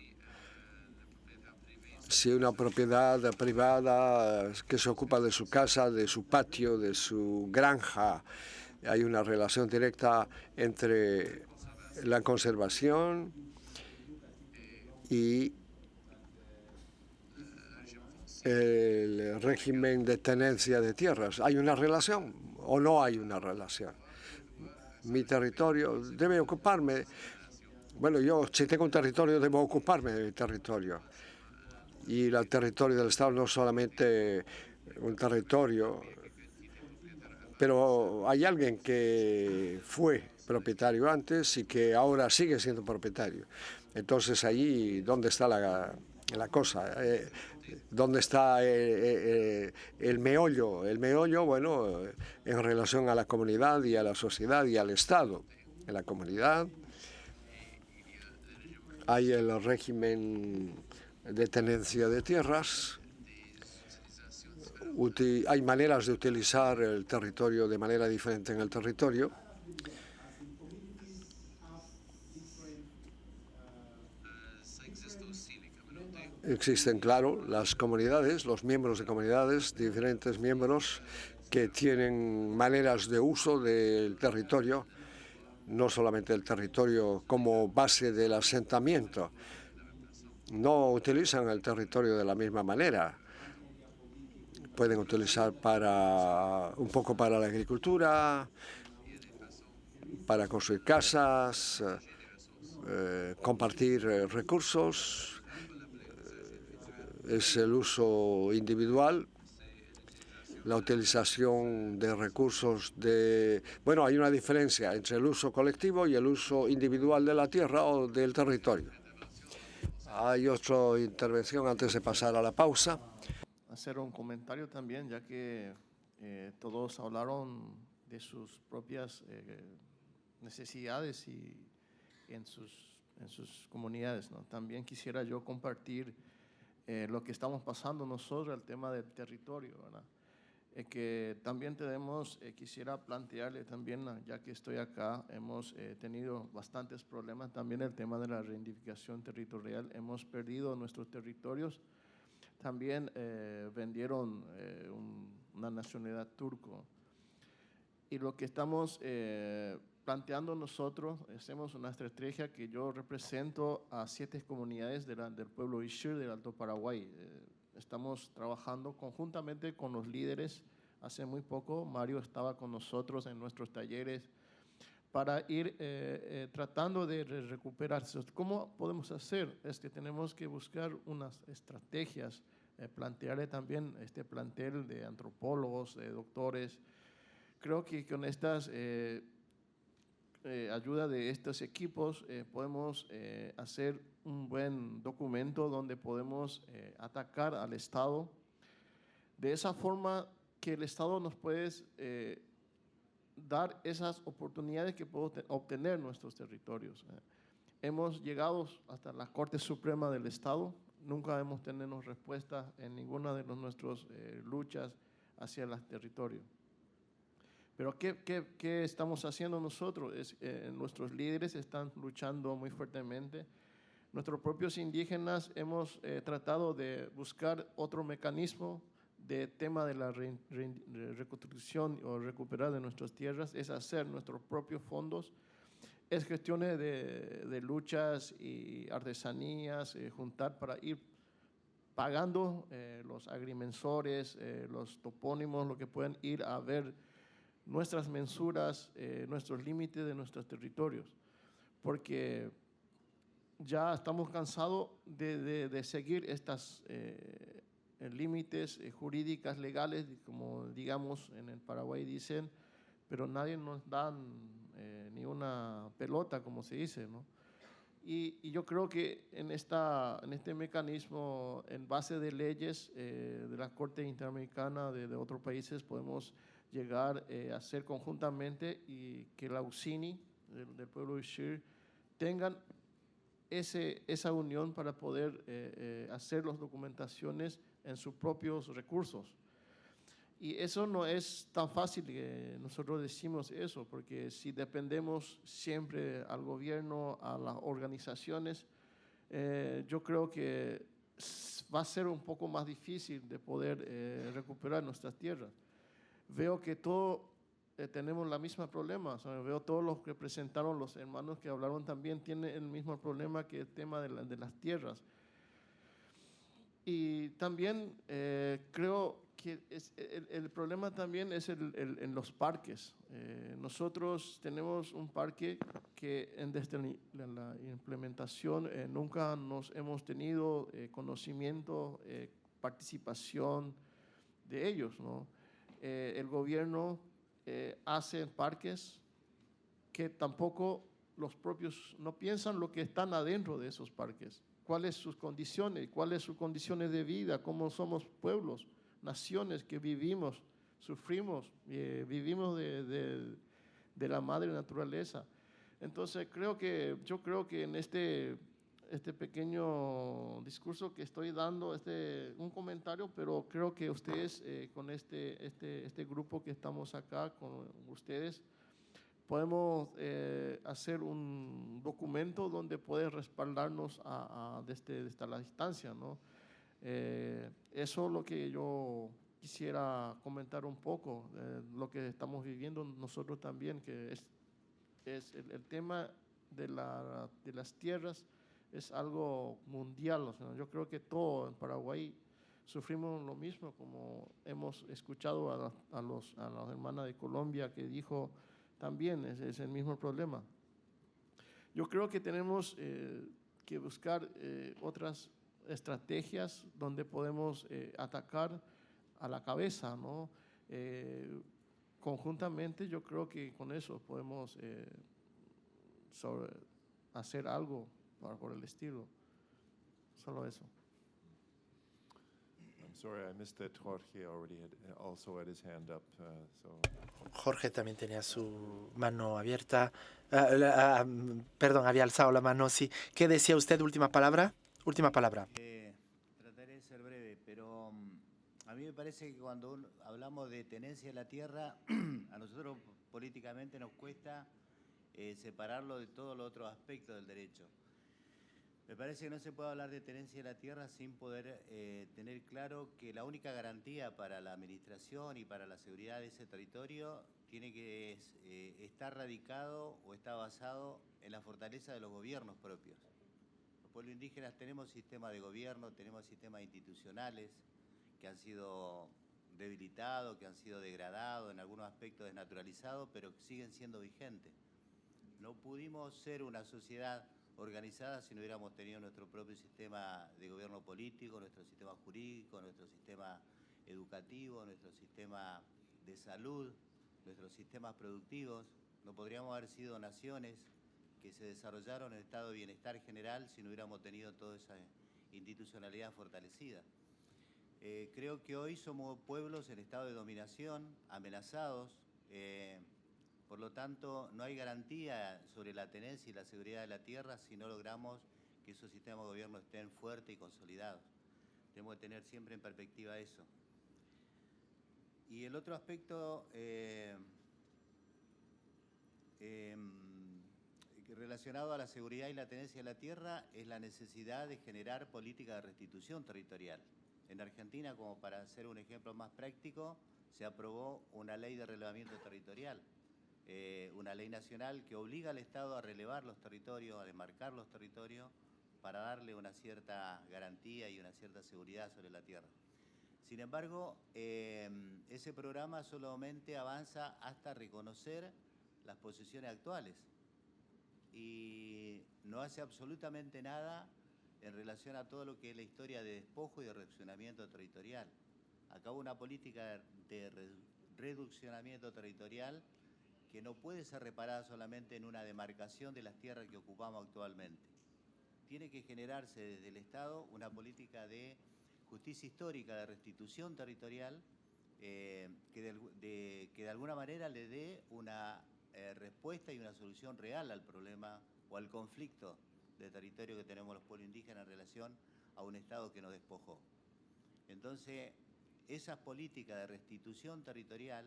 si una propiedad privada que se ocupa de su casa, de su patio, de su granja, hay una relación directa entre la conservación y el régimen de tenencia de tierras. ¿Hay una relación o no hay una relación? Mi territorio debe ocuparme. Bueno, yo si tengo un territorio debo ocuparme de mi territorio. Y el territorio del Estado no es solamente un territorio, pero hay alguien que fue propietario antes y que ahora sigue siendo propietario. Entonces ahí, ¿dónde está la cosa? ¿Dónde está el meollo? El meollo, bueno, en relación a la comunidad y a la sociedad y al Estado. En la comunidad hay el régimen de tenencia de tierras. Hay maneras de utilizar el territorio de manera diferente en el territorio. Existen, claro, las comunidades, los miembros de comunidades, diferentes miembros que tienen maneras de uso del territorio, no solamente el territorio como base del asentamiento. No utilizan el territorio de la misma manera. Pueden utilizar un poco para la agricultura, para construir casas, compartir recursos. Es el uso individual, la utilización de recursos Bueno, hay una diferencia entre el uso colectivo y el uso individual de la tierra o del territorio. Hay otra intervención antes de pasar a la pausa. Hacer un comentario también, ya que todos hablaron de sus propias necesidades y en sus comunidades, ¿no? También quisiera yo compartir lo que estamos pasando nosotros, el tema del territorio, ¿verdad? Que también quisiera plantearle también, ya que estoy acá, hemos tenido bastantes problemas, también el tema de la reivindicación territorial, hemos perdido nuestros territorios. También vendieron una nacionalidad turco. Y lo que estamos planteando nosotros, hacemos una estrategia que yo represento a 7 comunidades del pueblo Ixir del Alto Paraguay. Estamos trabajando conjuntamente con los líderes. Hace muy poco Mario estaba con nosotros en nuestros talleres para ir tratando de recuperar. ¿Cómo podemos hacer? Es que tenemos que buscar unas estrategias, plantearle también este plantel de antropólogos, de doctores. Creo que con estas ayuda de estos equipos podemos hacer un buen documento donde podemos atacar al Estado de esa forma que el Estado nos puede dar esas oportunidades que podemos obtener nuestros territorios. Hemos llegado hasta la Corte Suprema del Estado, nunca hemos tenido respuesta en ninguna de nuestras luchas hacia el territorio. Pero ¿qué estamos haciendo nosotros? Nuestros líderes están luchando muy fuertemente. Nuestros propios indígenas hemos tratado de buscar otro mecanismo de tema de la reconstrucción o recuperar de nuestras tierras, es hacer nuestros propios fondos, es cuestiones de luchas y artesanías, juntar para ir pagando los agrimensores, los topónimos, lo que pueden ir a ver nuestras mensuras, nuestros límites de nuestros territorios, porque ya estamos cansados de seguir estas límites jurídicas, legales, como digamos en el Paraguay dicen, pero nadie nos da ni una pelota, como se dice, ¿no? Y yo creo que en este mecanismo, en base de leyes de la Corte Interamericana de otros países, podemos llegar a hacer conjuntamente y que la UCINI del pueblo Ixir tengan esa unión para poder hacer las documentaciones en sus propios recursos. Y eso no es tan fácil que nosotros decimos eso, porque si dependemos siempre al gobierno, a las organizaciones, yo creo que va a ser un poco más difícil de poder recuperar nuestras tierras. Veo que todos tenemos la misma problema. O sea, veo todos los que presentaron, los hermanos que hablaron también tienen el mismo problema que el tema de las tierras. Y también creo que el problema también es en los parques. Nosotros tenemos un parque que desde la implementación nunca nos hemos tenido conocimiento, participación de ellos, ¿no? El gobierno hace parques que tampoco los propios no piensan lo que están adentro de esos parques. ¿Cuáles sus condiciones? ¿Cuáles sus condiciones de vida? ¿Cómo somos pueblos, naciones que vivimos, sufrimos, vivimos de la madre naturaleza? Entonces, yo creo que en este pequeño discurso que estoy dando, un comentario, pero creo que ustedes, con este grupo que estamos acá, con ustedes, podemos hacer un documento donde puede respaldarnos desde la distancia, ¿no? Eso es lo que yo quisiera comentar un poco, lo que estamos viviendo nosotros también, que es el tema de las tierras es algo mundial. O sea, yo creo que todos en Paraguay sufrimos lo mismo, como hemos escuchado a las hermanas de Colombia que dijo también es el mismo problema. Yo creo que tenemos que buscar otras estrategias donde podemos atacar a la cabeza, ¿no? Conjuntamente yo creo que con eso podemos hacer algo por el estilo. Solo eso. I'm sorry, I missed that Jorge already also had his hand up. Jorge también tenía su mano abierta. Perdón, había alzado la mano, sí. ¿Qué decía usted? Última palabra. Última palabra. Trataré de ser breve, pero a mí me parece que cuando hablamos de tenencia de la tierra, a nosotros políticamente nos cuesta separarlo de todos los otros aspectos del derecho. Me parece que no se puede hablar de tenencia de la tierra sin poder tener claro que la única garantía para la administración y para la seguridad de ese territorio tiene que estar radicado o está basado en la fortaleza de los gobiernos propios. Los pueblos indígenas tenemos sistemas de gobierno, tenemos sistemas institucionales que han sido debilitados, que han sido degradados, en algunos aspectos desnaturalizados, pero que siguen siendo vigentes. No pudimos ser una sociedad organizada si no hubiéramos tenido nuestro propio sistema de gobierno político, nuestro sistema jurídico, nuestro sistema educativo, nuestro sistema de salud, nuestros sistemas productivos. No podríamos haber sido naciones que se desarrollaron en estado de bienestar general si no hubiéramos tenido toda esa institucionalidad fortalecida. Creo que hoy somos pueblos en estado de dominación, amenazados. Por lo tanto, no hay garantía sobre la tenencia y la seguridad de la tierra si no logramos que esos sistemas de gobierno estén fuertes y consolidados. Tenemos que tener siempre en perspectiva eso. Y el otro aspecto relacionado a la seguridad y la tenencia de la tierra es la necesidad de generar política de restitución territorial. En Argentina, como para hacer un ejemplo más práctico, se aprobó una ley de relevamiento territorial. Una ley nacional que obliga al Estado a relevar los territorios, a demarcar los territorios para darle una cierta garantía y una cierta seguridad sobre la tierra. Sin embargo, ese programa solamente avanza hasta reconocer las posesiones actuales y no hace absolutamente nada en relación a todo lo que es la historia de despojo y de reduccionamiento territorial. Acaba una política de reduccionamiento territorial que no puede ser reparada solamente en una demarcación de las tierras que ocupamos actualmente. Tiene que generarse desde el Estado una política de justicia histórica, de restitución territorial, que de alguna manera le dé una respuesta y una solución real al problema o al conflicto de territorio que tenemos los pueblos indígenas en relación a un Estado que nos despojó. Entonces, esas políticas de restitución territorial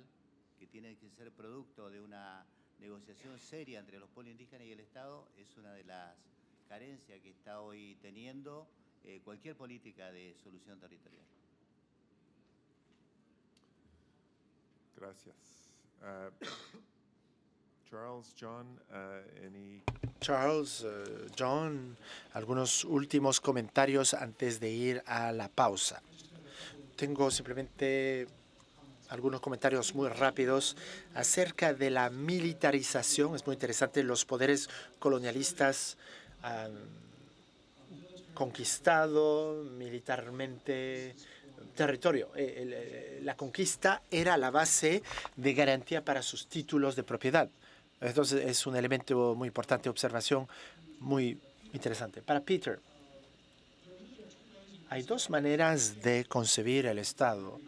que tiene que ser producto de una negociación seria entre los pueblos indígenas y el Estado, es una de las carencias que está hoy teniendo cualquier política de solución territorial. Gracias. Charles, John, any Charles, John, algunos últimos comentarios antes de ir a la pausa. Tengo simplemente algunos comentarios muy rápidos acerca de la militarización. Es muy interesante, los poderes colonialistas han conquistado militarmente territorio. La conquista era la base de garantía para sus títulos de propiedad. Entonces es un elemento muy importante, observación muy interesante. Para Peter, hay dos maneras de concebir el Estado,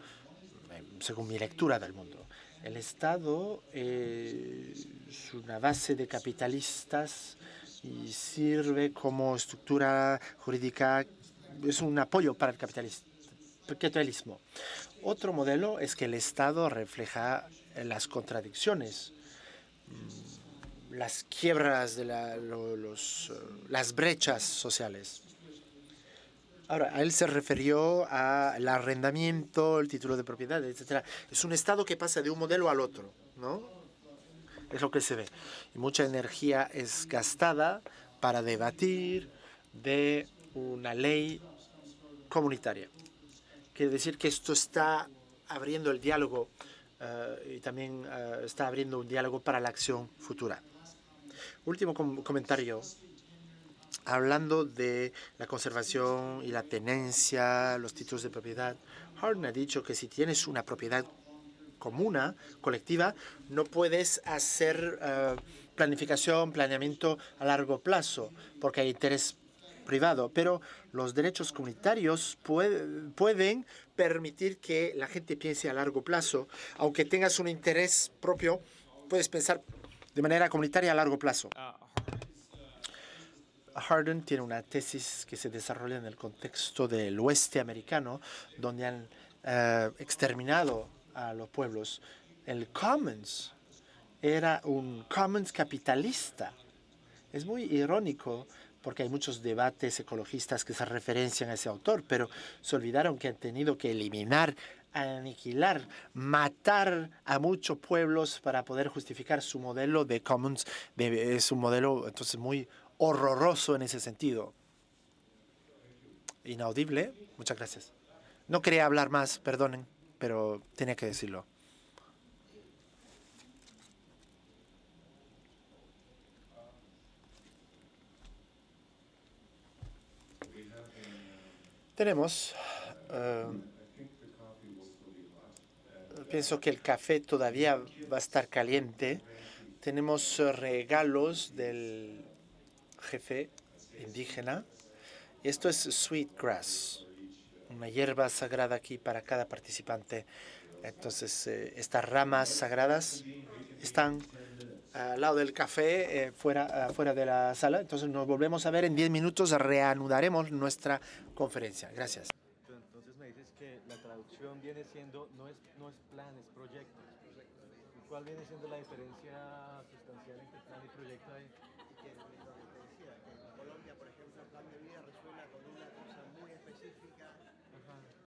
según mi lectura del mundo. El Estado es una base de capitalistas y sirve como estructura jurídica, es un apoyo para el capitalismo. Otro modelo es que el Estado refleja las contradicciones, las quiebras de las brechas sociales. Ahora, a él se refirió al arrendamiento, el título de propiedad, etc. Es un Estado que pasa de un modelo al otro, ¿no? Es lo que se ve. Y mucha energía es gastada para debatir de una ley comunitaria. Quiere decir que esto está abriendo el diálogo y también está abriendo un diálogo para la acción futura. Último comentario. Hablando de la conservación y la tenencia, los títulos de propiedad, Hardin ha dicho que si tienes una propiedad comuna, colectiva, no puedes hacer planeamiento a largo plazo, porque hay interés privado, pero los derechos comunitarios pueden permitir que la gente piense a largo plazo. Aunque tengas un interés propio, puedes pensar de manera comunitaria a largo plazo. Hardin tiene una tesis que se desarrolla en el contexto del oeste americano, donde han exterminado a los pueblos. El Commons era un Commons capitalista. Es muy irónico porque hay muchos debates ecologistas que se referencian a ese autor, pero se olvidaron que han tenido que eliminar, aniquilar, matar a muchos pueblos para poder justificar su modelo de Commons. Es un modelo entonces muy horroroso en ese sentido. Inaudible. Muchas gracias. No quería hablar más, perdonen, pero tenía que decirlo. Tenemos, pienso que el café todavía va a estar caliente. Tenemos regalos del jefe indígena. Esto es sweetgrass, una hierba sagrada aquí para cada participante. Entonces, estas ramas sagradas están al lado del café, fuera de la sala. Entonces, nos volvemos a ver en 10 minutos. Reanudaremos nuestra conferencia. Gracias. Entonces, me dices que la traducción viene siendo, no es plan, es proyecto. ¿Y cuál viene siendo la diferencia sustancial entre plan y proyecto ahí? Que lo que te decía, que en Colombia, por ejemplo, el plan de vida resuena con una cosa muy específica